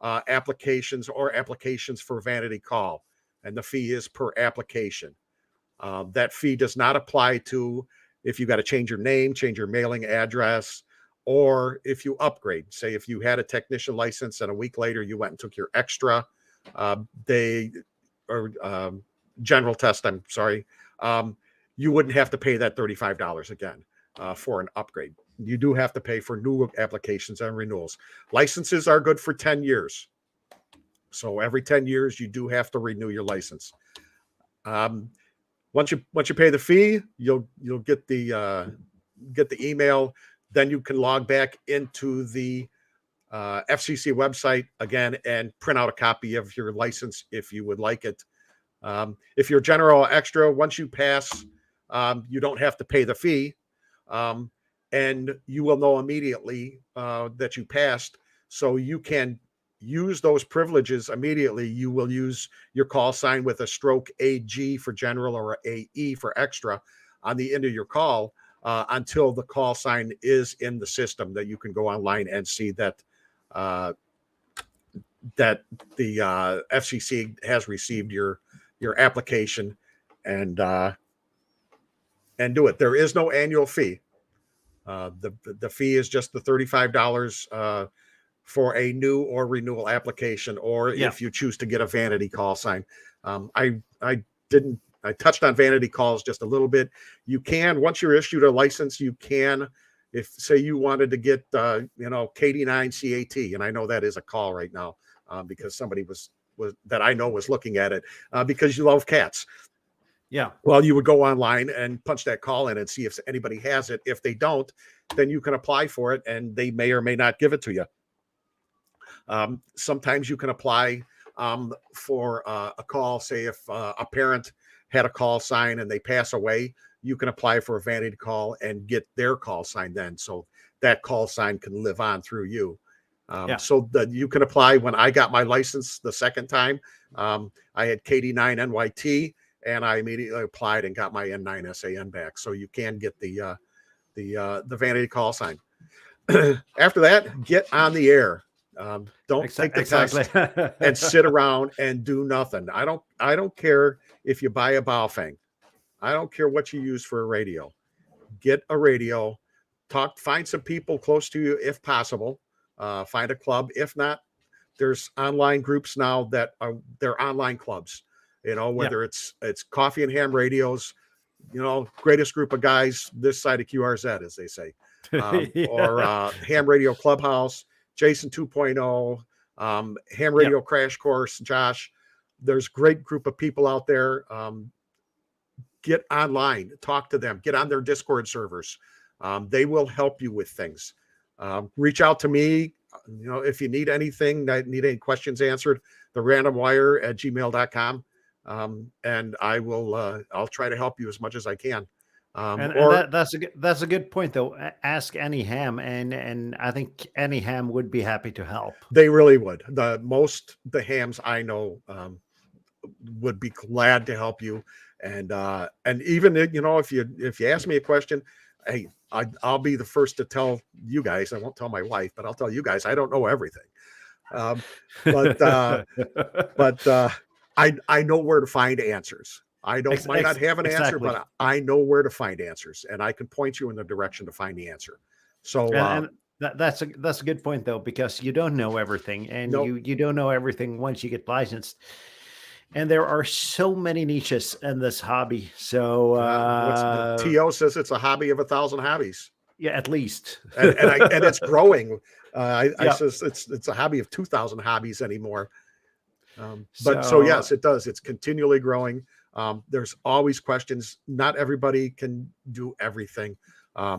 applications or applications for Vanity Call. And the fee is per application. That fee does not apply to if you got to change your name, change your mailing address, or if you upgrade. Say if you had a technician license and a week later you went and took your extra general test, I'm sorry, you wouldn't have to pay that $35 again for an upgrade. You do have to pay for new applications and renewals. Licenses are good for 10 years. So every 10 years, you do have to renew your license. Once you pay the fee, you'll get the email. Then you can log back into the FCC website again and print out a copy of your license if you would like it. If you're general extra, once you pass, you don't have to pay the fee, and you will know immediately that you passed, so you can use those privileges immediately. You will use your call sign with a stroke AG for general or AE for extra on the end of your call until the call sign is in the system, that you can go online and see that that the FCC has received your application and do it. There is no annual fee. The fee is just the $35 for a new or renewal application, or if you choose to get a Vanity Call sign. I touched on Vanity Calls just a little bit. You can, once you're issued a license, you can, if say you wanted to get KD9 CAT, and I know that is a call right now because somebody was that I know was looking at it because you love cats. Yeah. Well, you would go online and punch that call in and see if anybody has it. If they don't, then you can apply for it, and they may or may not give it to you. Sometimes you can apply for a call. Say if a parent had a call sign and they pass away, you can apply for a Vanity Call and get their call sign then. So that call sign can live on through you. So that you can apply. When I got my license the second time, I had KD9 NYT, and I immediately applied and got my N9 SAN back. So you can get the Vanity Call sign. After that, get on the air. Don't take the test and sit around and do nothing. I don't care if you buy a Baofeng. I don't care what you use for a radio. Get a radio. Find some people close to you if possible. Find a club. If not, there's online groups now that they're online clubs. Whether it's Coffee and Ham Radios, greatest group of guys this side of QRZ, as they say, or Ham Radio Clubhouse, Jason 2.0, Ham Radio Crash Course, Josh. There's great group of people out there. Get online, talk to them, get on their Discord servers. They will help you with things. Reach out to me, if you need anything, need any questions answered, therandomwire@gmail.com. And I'll try to help you as much as I can. That's a good point though. Ask any ham, and I think any ham would be happy to help. They really would. The hams I know would be glad to help you. And even if you ask me a question, hey, I'll be the first to tell you guys. I won't tell my wife, but I'll tell you guys I don't know everything. But I know where to find ansers. I might not have an answer, but I know where to find answers, and I can point you in the direction to find the answer. So and that's a good point though, because you don't know everything, and you don't know everything once you get licensed. And there are so many niches in this hobby. So TO says it's a hobby of 1,000 hobbies. Yeah, at least, and it's growing. I says it's a hobby of 2,000 hobbies anymore. So yes, it does. It's continually growing. There's always questions. Not everybody can do everything. A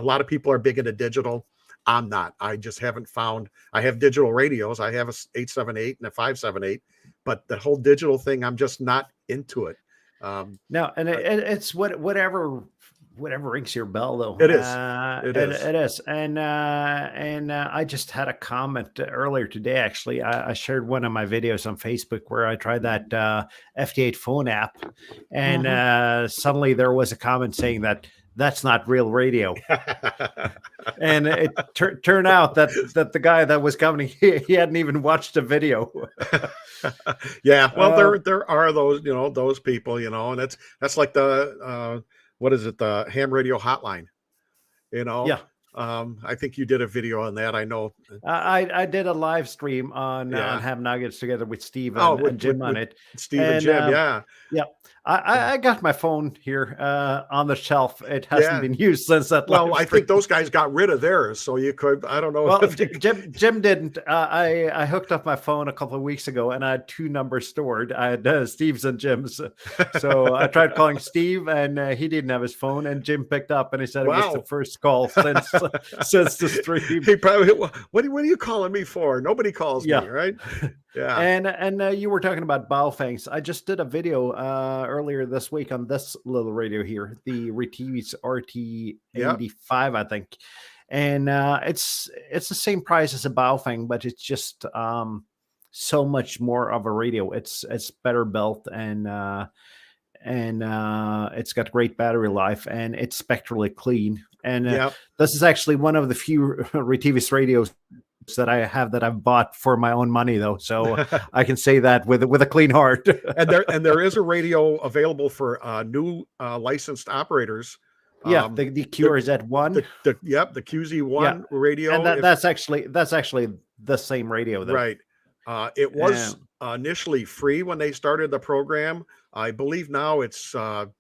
lot of people are big into digital. I'm not. I just haven't found. I have digital radios. I have a 878 and a 578, but the whole digital thing, I'm just not into it. No, and it's whatever whatever rings your bell, though. It is. It is. It is, and I just had a comment earlier today. Actually, I shared one of my videos on Facebook where I tried that FT8 phone app, and suddenly there was a comment saying that that's not real radio. And it turned out that the guy that was commenting, he hadn't even watched the video. Yeah, well, there are those, those people, and that's like the what is it, the ham radio hotline, Yeah. I think you did a video on that. I know. I did a live stream on Ham Nuggets together with Steve and Jim on it. Steve and Jim, yeah. Yeah. I got my phone here on the shelf. It hasn't been used since that. Well, I think those guys got rid of theirs, so you could. I don't know. Well, Jim didn't. I hooked up my phone a couple of weeks ago, and I had 2 numbers stored. I had Steve's and Jim's. So I tried calling Steve, and he didn't have his phone. And Jim picked up, and he said it was the first call since the stream. He probably. What are you calling me for? Nobody calls me, right? Yeah. And you were talking about Baofangs. I just did a video earlier this week on this little radio here, the Retivis RT85, I think. And it's the same price as a Baofeng, but it's just so much more of a radio. It's better built, and it's got great battery life, and it's spectrally clean. And this is actually one of the few Retivis radios that I have that I've bought for my own money, though, so I can say that with a clean heart. and there is a radio available for new licensed operators. The QRZ1. The QZ1 radio, and that's actually the same radio, though. Right. It was initially free when they started the program. I believe now it's $30.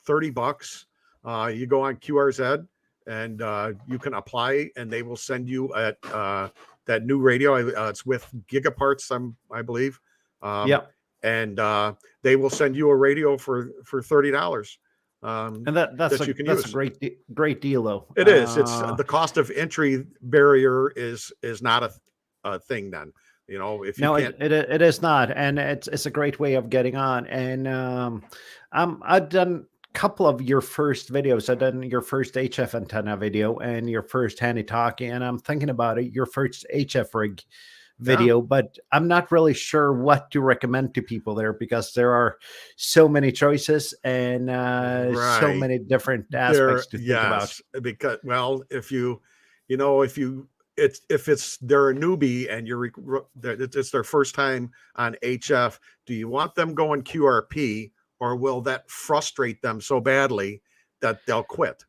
You go on QRZ and you can apply, and they will send you that new radio. It's with Gigaparts, I believe. And they will send you a radio for $30. And that's a great deal, though. It is. It's the cost of entry barrier is not a thing then. If you can't... it is not, and it's a great way of getting on. And I've done a couple of your first videos. I've done your first HF antenna video and your first handy talkie, and I'm thinking about it, your first HF rig video, but I'm not really sure what to recommend to people there, because there are so many choices and so many different aspects to think about. Because, well, if they're a newbie and it's their first time on HF, do you want them going QRP, or will that frustrate them so badly that they'll quit?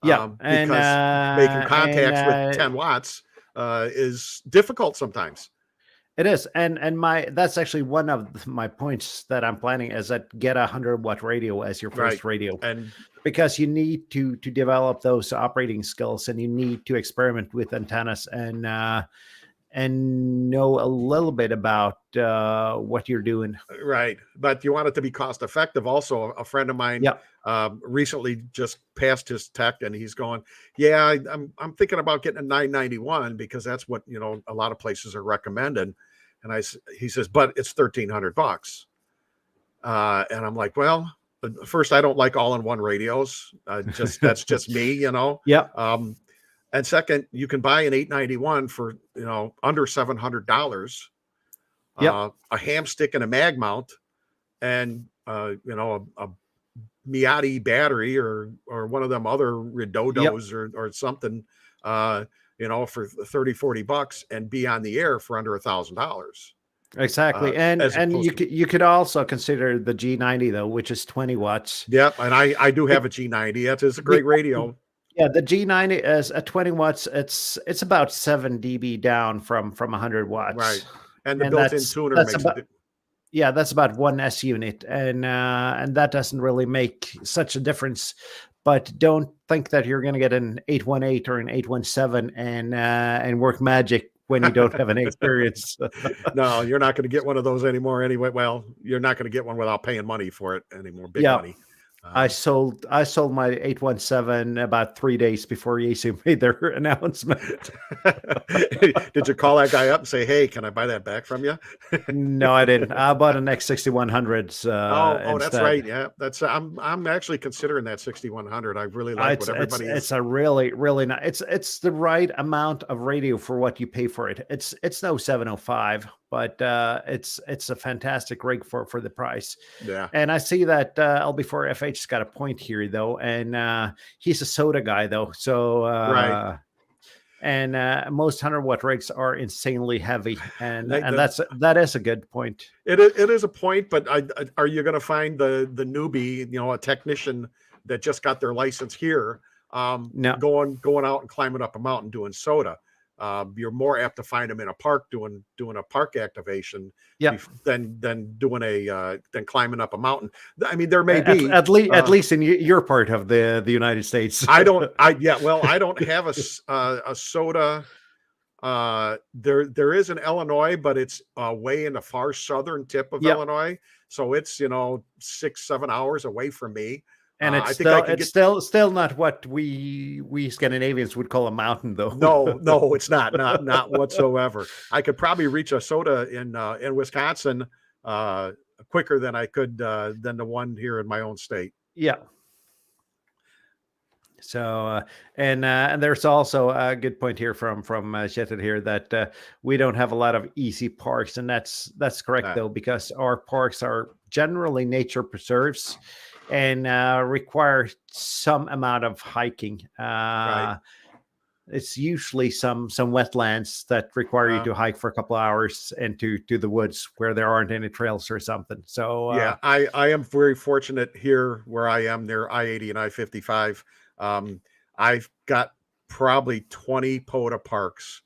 Because making contacts with 10 watts is difficult sometimes. It is, and that's actually one of my points that I'm planning, is that get a 100-watt radio as your first radio, and because you need to develop those operating skills, and you need to experiment with antennas and know a little bit about what you're doing. Right, but you want it to be cost effective. Also, a friend of mine recently just passed his tech, and he's going, I'm thinking about getting a 991 because that's what a lot of places are recommending. And he says, but it's $1,300. And I'm like, well, first, I don't like all-in-one radios. That's just me, And second, you can buy an 891 for under $700. A ham stick and a mag mount, and a Miati battery or one of them other Redodos or something, for $30-$40, and be on the air for under $1,000. Exactly. And you could also consider the G90, though, which is 20 watts. Yep. And I do have a G90. It's a great radio. Yeah, the G90 is at 20 watts. It's about 7 dB down from 100 watts. Right. And the built-in tuner makes it. Yeah, that's about 1 S unit, and that doesn't really make such a difference. But don't think that you're going to get an 818 or an 817 and work magic when you don't have any experience. No, you're not going to get one of those anymore anyway. Well, you're not going to get one without paying money for it anymore. Big money. I sold my 817 about 3 days before Yaesu made their announcement. Did you call that guy up and say, "Hey, can I buy that back from you?" No, I didn't. I bought an X6100s Oh, that's instead. right. Yeah, that's I'm actually considering that 6100. I really like It's what everybody is. it's a really nice. It's the right amount of radio for what you pay for it. It's no 705, but it's a fantastic rig for the price. Yeah, And I see that LB4FH has got a point here though, and he's a soda guy though. So right. and most 100-watt rigs are insanely heavy, and They, the, that is a good point. it is a point, but are you going to find the newbie, a technician that just got their license here, No, going out and climbing up a mountain doing soda? You're more apt to find them in a park doing a park activation yeah. than than climbing up a mountain. I mean, there may be At least in your part of the United States. I don't. Well, I don't have a soda. There is in Illinois, but it's way in the far southern tip of Yep. Illinois, so it's 6-7 hours away from me. And I think I could get. Still not what we Scandinavians would call a mountain, though. No, it's not whatsoever. I could probably reach a soda in Wisconsin quicker than I could than the one here in my own state. Yeah. So and there's also a good point here from Shetet here that we don't have a lot of easy parks, and that's correct though, because our parks are generally nature preserves and require some amount of hiking. Right. It's usually some wetlands that require you to hike for a couple of hours into the woods where there aren't any trails or something. So yeah, I am very fortunate here where I am near I-80 and I-55. I've got probably 20 POTA parks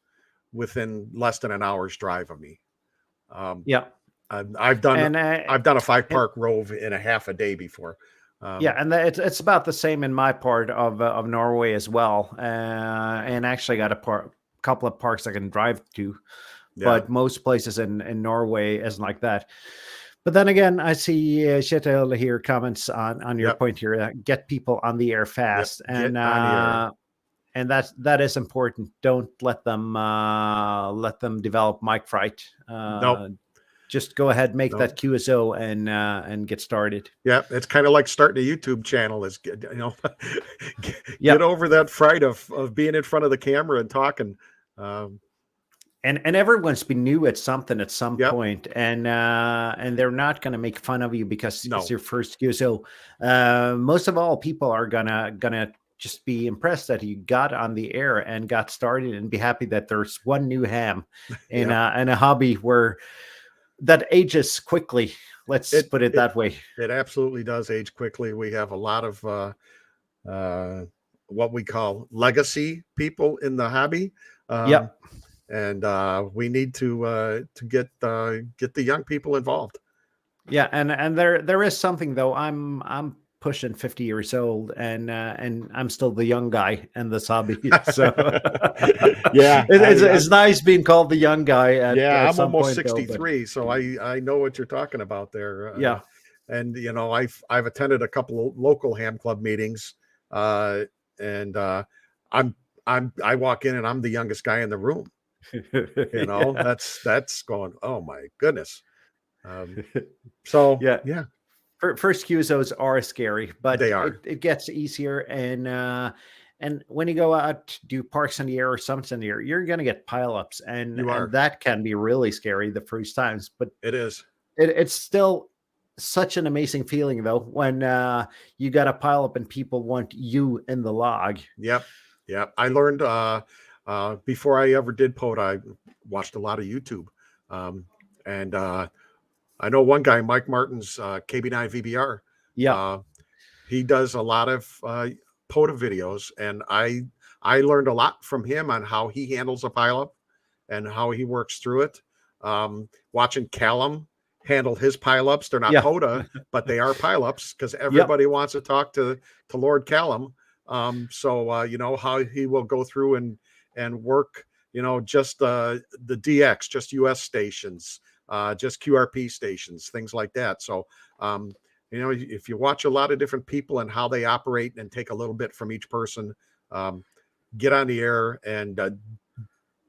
within less than an hour's drive of me. Yeah, I've done a 5-park rove in a half a day before. Yeah, and it's about the same in my part of Norway as well. And actually got a couple of parks I can drive to, but most places in Norway isn't like that. But then again, I see Shetel here comments on your point here. Get people on the air fast, and that is important. Don't let them develop mic fright. Nope. Just go ahead, make that QSO and get started. Yeah, it's kind of like starting a YouTube channel. Is get over that fright of being in front of the camera and talking. And everyone's been new at something at some point, and they're not going to make fun of you because it's your first QSO. Most of all, people are gonna just be impressed that you got on the air and got started, and be happy that there's one new ham in a hobby where that ages quickly. Let's put it that way. It absolutely does age quickly. We have a lot of what we call legacy people in the hobby. And we need to get the young people involved. Yeah, and there is something though. I'm pushing 50 years old, and I'm still the young guy in this hobby. So it's nice being called the young guy. I'm almost 63, so I know what you're talking about there. And I've attended a couple of local ham club meetings, and I walk in and I'm the youngest guy in the room. That's going, oh my goodness. First QSOs are scary, but they are. It gets easier, and when you go out to do parks in the air or summits in the air, you're going to get pileups, and that can be really scary the first times. But it is. It's still such an amazing feeling though when you got a pileup and people want you in the log. Yep. I learned before I ever did POTA, I watched a lot of YouTube, and I know one guy, Mike Martin's KB9 VBR. He does a lot of POTA videos, and I learned a lot from him on how he handles a pileup and how he works through it. Watching Callum handle his pileups, they're not POTA, but they are pileups because everybody wants to talk to Lord Callum. So how he will go through and work, just the DX, just US stations, just QRP stations, things like that. So You know, if you watch a lot of different people and how they operate and take a little bit from each person, um, get on the air and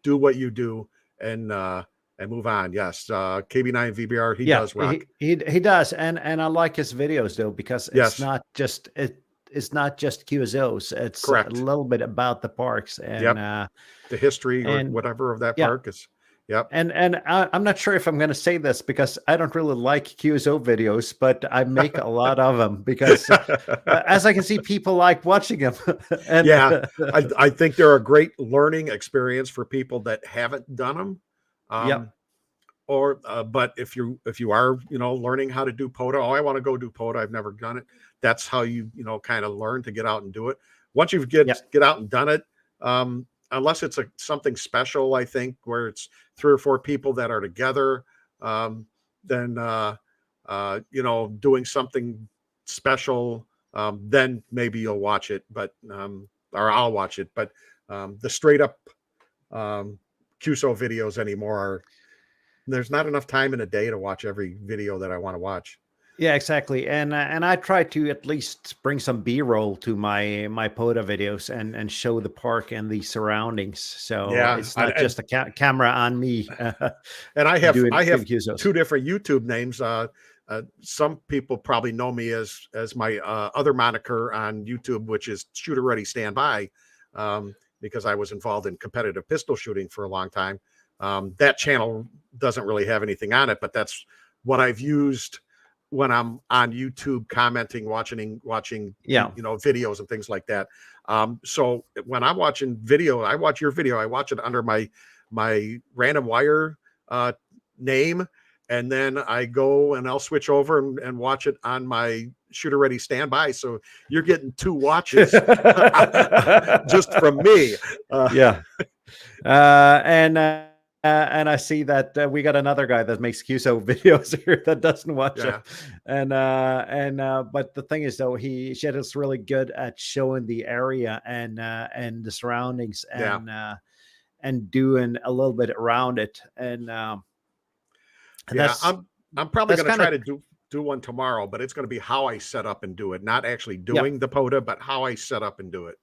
do what you do and move on. Yes, KB9 VBR, he Yeah, does rock. he does, and I like his videos though, because Yes, it's not just QSOs. It's a correct. little bit about the parks Yep, the history or and whatever of that yeah. park is. Yep. And I'm not sure if I'm going to say this because I don't really like QSO videos, but I make a lot of them because, as I can see, people like watching them. And Yeah, I think they're a great learning experience for people that haven't done them. yeah, Or but if you are, you know, learning how to do POTA, oh, I want to go do POTA, I've never done it. That's how you know, kind of learn to get out and do it. Once you yeah, get out and done it, unless it's something special, I think, where it's 3 or 4 people that are together, then you know, doing something special, then maybe you'll watch it, but or I'll watch it. But the straight up QSO videos anymore are, there's not enough time in a day to watch every video that I want to watch. yeah, exactly. And I try to at least bring some B-roll to my POTA videos and show the park and the surroundings. So Yeah, it's not just a camera on me. And I have doing QSOs. 2 different YouTube names. Some people probably know me as my other moniker on YouTube, which is Shooter Ready Standby, because I was involved in competitive pistol shooting for a long time. That channel doesn't really have anything on it, but that's what I've used when I'm on YouTube commenting, watching, Yeah. you know, videos and things like that. So when I'm watching video, I watch your video, I watch it under my Random Wire name, and then I go and I'll switch over and watch it on my Shooter Ready Standby. So you're getting 2 watches just from me. Yeah. And I see that we got another guy that makes QSO videos here that doesn't watch Yeah. it. But the thing is though, Shed is really good at showing the area and the surroundings and doing a little bit around it. And Yeah, I'm probably that's going to try kinda- to do one tomorrow, but it's going to be how I set up and do it, not actually Yeah. doing the POTA, but how I set up and do it.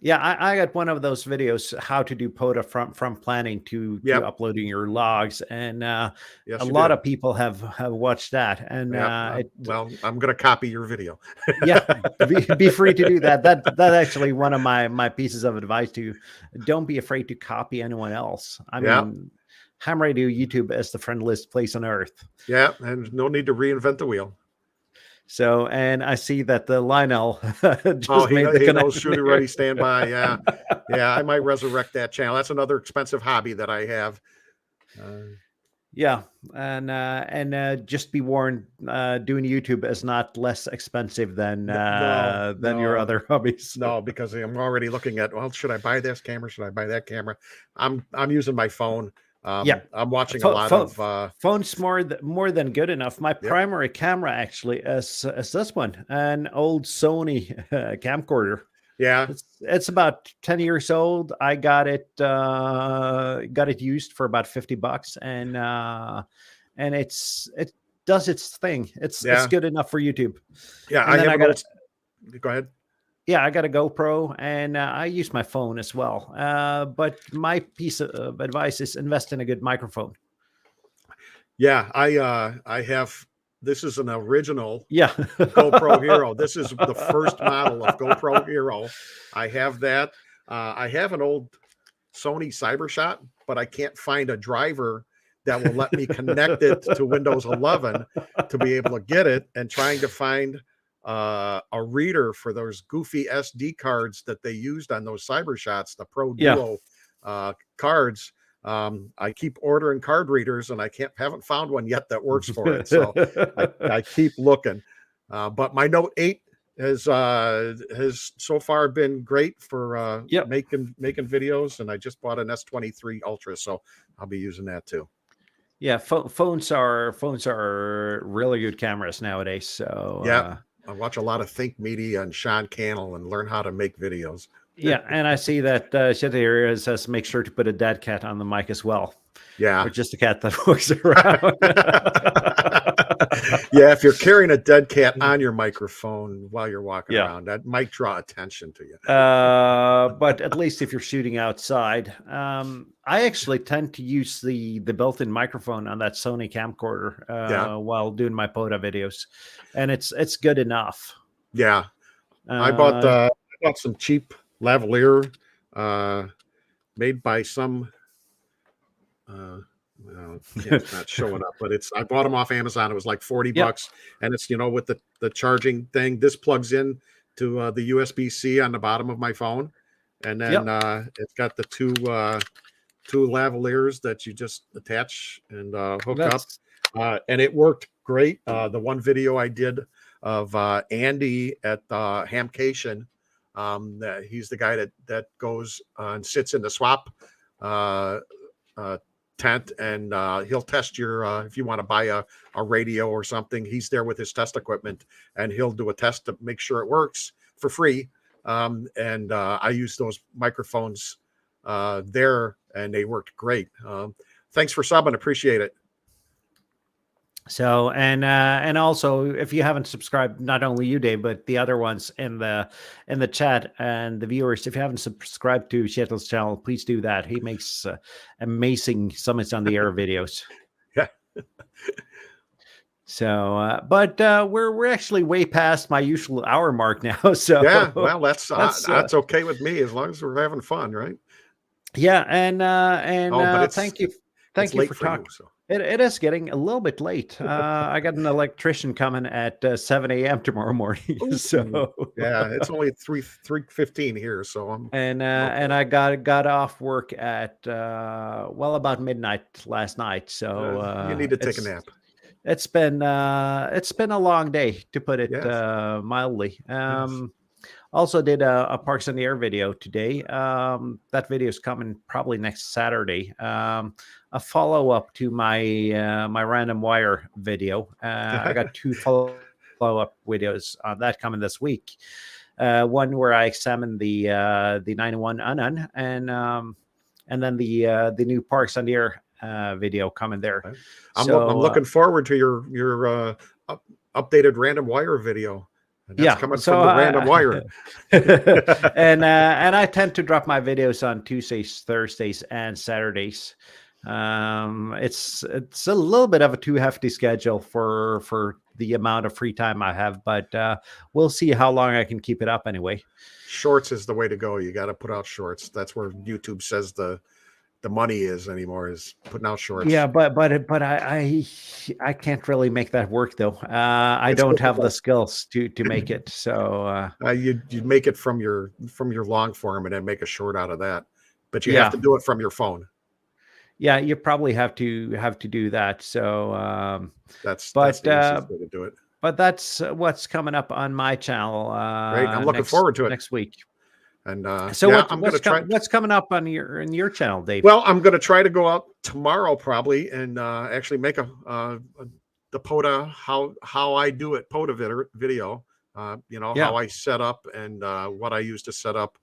Yeah, I got one of those videos, how to do POTA from planning to Yep. uploading your logs, and Yes, a you lot did. of people have watched that, and Yep. Well, I'm going to copy your video. yeah, be free to do that. That's actually one of my pieces of advice to don't be afraid to copy anyone else. I Yep. mean, ham radio YouTube is the friendliest place on earth. Yeah, and no need to reinvent the wheel. So, and I see that the Lionel just Oh, made the he knows connection Shooter here. Ready Standby. Yeah, yeah, I might resurrect that channel. That's another expensive hobby that I have. Yeah, and just be warned, doing YouTube is not less expensive than your other hobbies. No, because I'm already looking at, well, should I buy this camera? Should I buy that camera? I'm using my phone. Yeah, I'm watching a lot of phone's more than good enough. My primary camera actually is this one, an old Sony camcorder. Yeah, it's about 10 years old. I got it used for about $50, and it does its thing. It's good enough for YouTube. Yeah, go ahead. Yeah, I got a GoPro, and I use my phone as well. But my piece of advice is invest in a good microphone. Yeah, I have. This is an original GoPro Hero. This is the first model of GoPro Hero. I have that. I have an old Sony CyberShot, but I can't find a driver that will let me connect it to Windows 11 to be able to get it, and trying to find a reader for those goofy SD cards that they used on those CyberShots, the Pro Duo cards. I keep ordering card readers, and I haven't found one yet that works for it. So I keep looking. But my Note 8 has so far been great for making videos, and I just bought an S23 Ultra, so I'll be using that too. Yeah, phones are really good cameras nowadays. So yeah, I watch a lot of Think Media and Sean Cannell and learn how to make videos. Yeah, and I see that Shetair says make sure to put a dead cat on the mic as well. Yeah, or just a cat that walks around. Yeah, if you're carrying a dead cat on your microphone while you're walking Yeah. around, that might draw attention to you. But at least if you're shooting outside, I actually tend to use the built-in microphone on that Sony camcorder Yeah. while doing my POTA videos, and it's good enough. Yeah. I bought some cheap lavalier made by some well, it's not showing up, but I bought them off Amazon. It was like 40 Yep. bucks, and it's with the charging thing. This plugs in to the USB-C on the bottom of my phone, and then it's got the two lavaliers that you just attach and hook up, and it worked great. The one video I did of Andy at Hamcation, he's the guy that goes and sits in the swap tent, and he'll test your if you want to buy a radio or something. He's there with his test equipment, and he'll do a test to make sure it works for free. And I use those microphones there, and they worked great. Thanks for subbing, appreciate it. So and also, if you haven't subscribed, not only you, Dave, but the other ones in the chat and the viewers, if you haven't subscribed to Kjetil's channel, please do that. He makes amazing Summits on the Air videos. Yeah. So, but we're actually way past my usual hour mark now. So yeah, well, that's okay with me as long as we're having fun, right? Yeah, and thank you for talking. So. It is getting a little bit late. I got an electrician coming at 7 a.m. tomorrow morning. So yeah, it's only 3:15 here. So I'm and I got off work at about midnight last night. So you need to take a nap. It's been a long day, to put it mildly. Yes. Also did a Parks on the Air video today. That video is coming probably next Saturday. A follow-up to my my random wire video. I got 2 follow-up videos on that coming this week. One where I examined the 91 Unan, and then the new Parks on the Air video coming there. I'm looking forward to your updated random wire video. And that's coming from the random wire. and I tend to drop my videos on Tuesdays, Thursdays, and Saturdays. It's a little bit of a too hefty schedule for the amount of free time I have, but we'll see how long I can keep it up anyway. Shorts is the way to go. You got to put out shorts. That's where YouTube says the money is anymore, is putting out shorts. Yeah, but I can't really make that work though. I don't have the skills to make it. So you'd make it from your long form and then make a short out of that. But you have to do it from your phone. Yeah, you probably have to do that. So that's the easiest way to do it. But that's what's coming up on my channel. Great, I'm looking forward to it next week. And so what's coming up on your channel, Dave? Well, I'm going to try to go out tomorrow probably and actually make the POTA how I do it POTA video. How I set up and what I use to set up.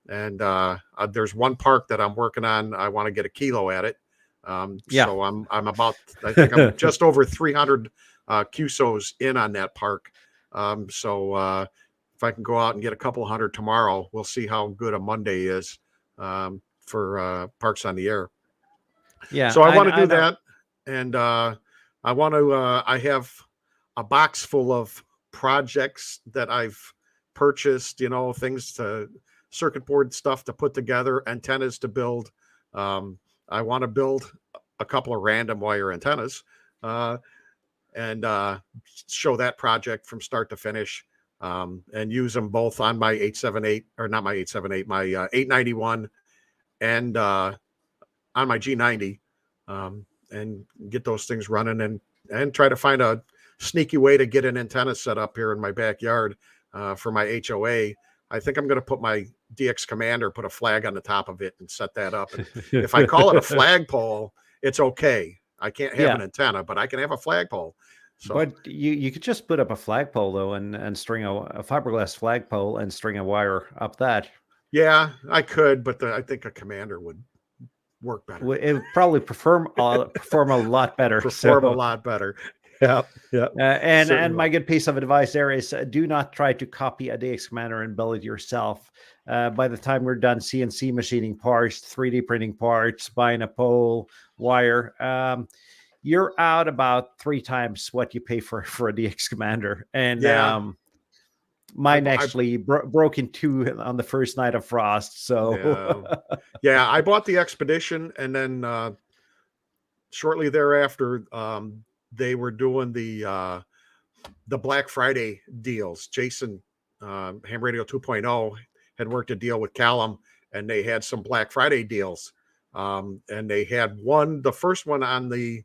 There's one park that I'm working on. I want to get a kilo at it. So I'm about, I think I'm just over 300 QSOs in on that park. If I can go out and get a couple hundred tomorrow, we'll see how good a Monday is for Parks on the Air. Yeah. So I want to do that. And I want to, I have a box full of projects that I've purchased, things to circuit board stuff to put together, antennas to build. I want to build a couple of random wire antennas and show that project from start to finish. And use them both on my 878 or not my 878, my 891 and on my G90 and get those things running and try to find a sneaky way to get an antenna set up here in my backyard for my HOA. I think I'm going to put my DX Commander, put a flag on the top of it and set that up. And if I call it a flagpole, it's okay. I can't have an antenna, but I can have a flagpole. So, but you could just put up a flagpole though, and string a fiberglass flagpole and string a wire up that. Yeah, I could, but I think a Commander would work better. It would probably perform a lot better. A lot better. Yeah, yeah. And Certainly my will. good piece of advice there is do not try to copy a DX Commander and build it yourself. By the time we're done CNC machining parts, 3D printing parts, buying a pole, wire, you're out about 3 times what you pay for a DX Commander. And Yeah, mine I actually broke in two on the first night of frost. So yeah, yeah. I bought the Expedition, and then shortly thereafter, they were doing the Black Friday deals. Jason, Ham Radio 2.0, had worked a deal with Callum, and they had some Black Friday deals. And they had the first one on the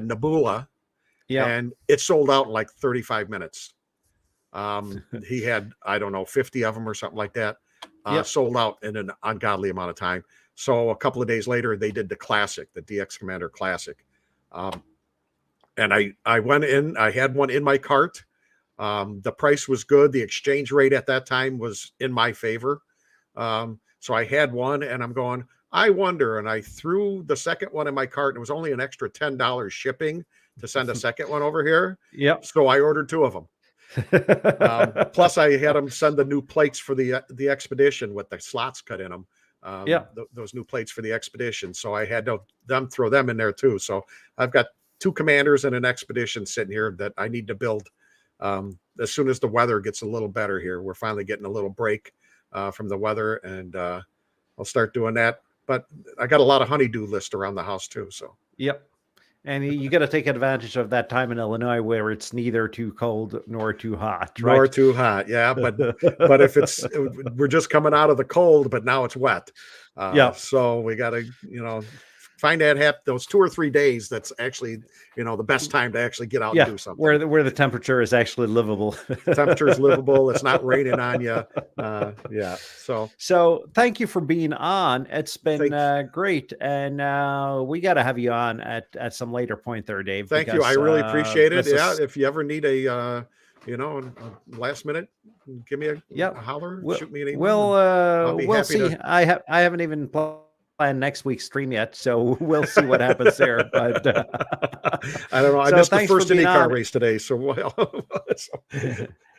Nebula, yeah, and it sold out in like 35 minutes. He had, I don't know, 50 of them or something like that, yep, sold out in an ungodly amount of time. So a couple of days later, they did the Classic, the DX Commander Classic. And I went in, I had one in my cart. The price was good. The exchange rate at that time was in my favor. So I had one, and I'm going, I wonder. And I threw the second one in my cart, and it was only an extra $10 shipping to send a second one over here. yep. So I ordered 2 of them. Plus, I had them send the new plates for the Expedition with the slots cut in them. Yeah. Those new plates for the Expedition. So I had them throw them in there too. So I've got 2 Commanders and an Expedition sitting here that I need to build as soon as the weather gets a little better here. We're finally getting a little break from the weather, and I'll start doing that. But I got a lot of honeydew list around the house too. So Yep. And you got to take advantage of that time in Illinois where it's neither too cold nor too hot, right? nor too hot, yeah. But if we're just coming out of the cold, but now it's wet. Yeah. So we got to find those 2 or 3 days. That's actually the best time to actually get out and do something where the temperature is actually livable. Temperature is livable. It's not raining on you. Yeah. So thank you for being on. It's been great, and we got to have you on at some later point there, Dave. Thank you. I really appreciate it. Yeah. Is, if you ever need a last minute, give me a holler. Shoot me an email. We'll see. To... I haven't even planned next week's stream yet, so we'll see what happens there. But I don't know. I missed the first IndyCar race today, so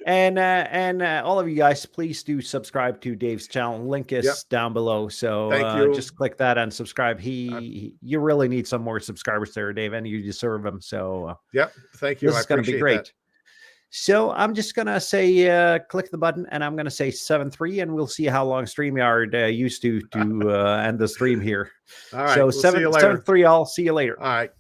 and all of you guys, please do subscribe to Dave's channel. Link is down below. So thank you. Just click that and subscribe. You really need some more subscribers there, Dave, and you deserve them. So thank you. This is going to be great. That. So I'm just going to say, click the button, and I'm going to say 7-3, and we'll see how long StreamYard used to end the stream here. All right. So we'll 7-3, I'll see you later. All right.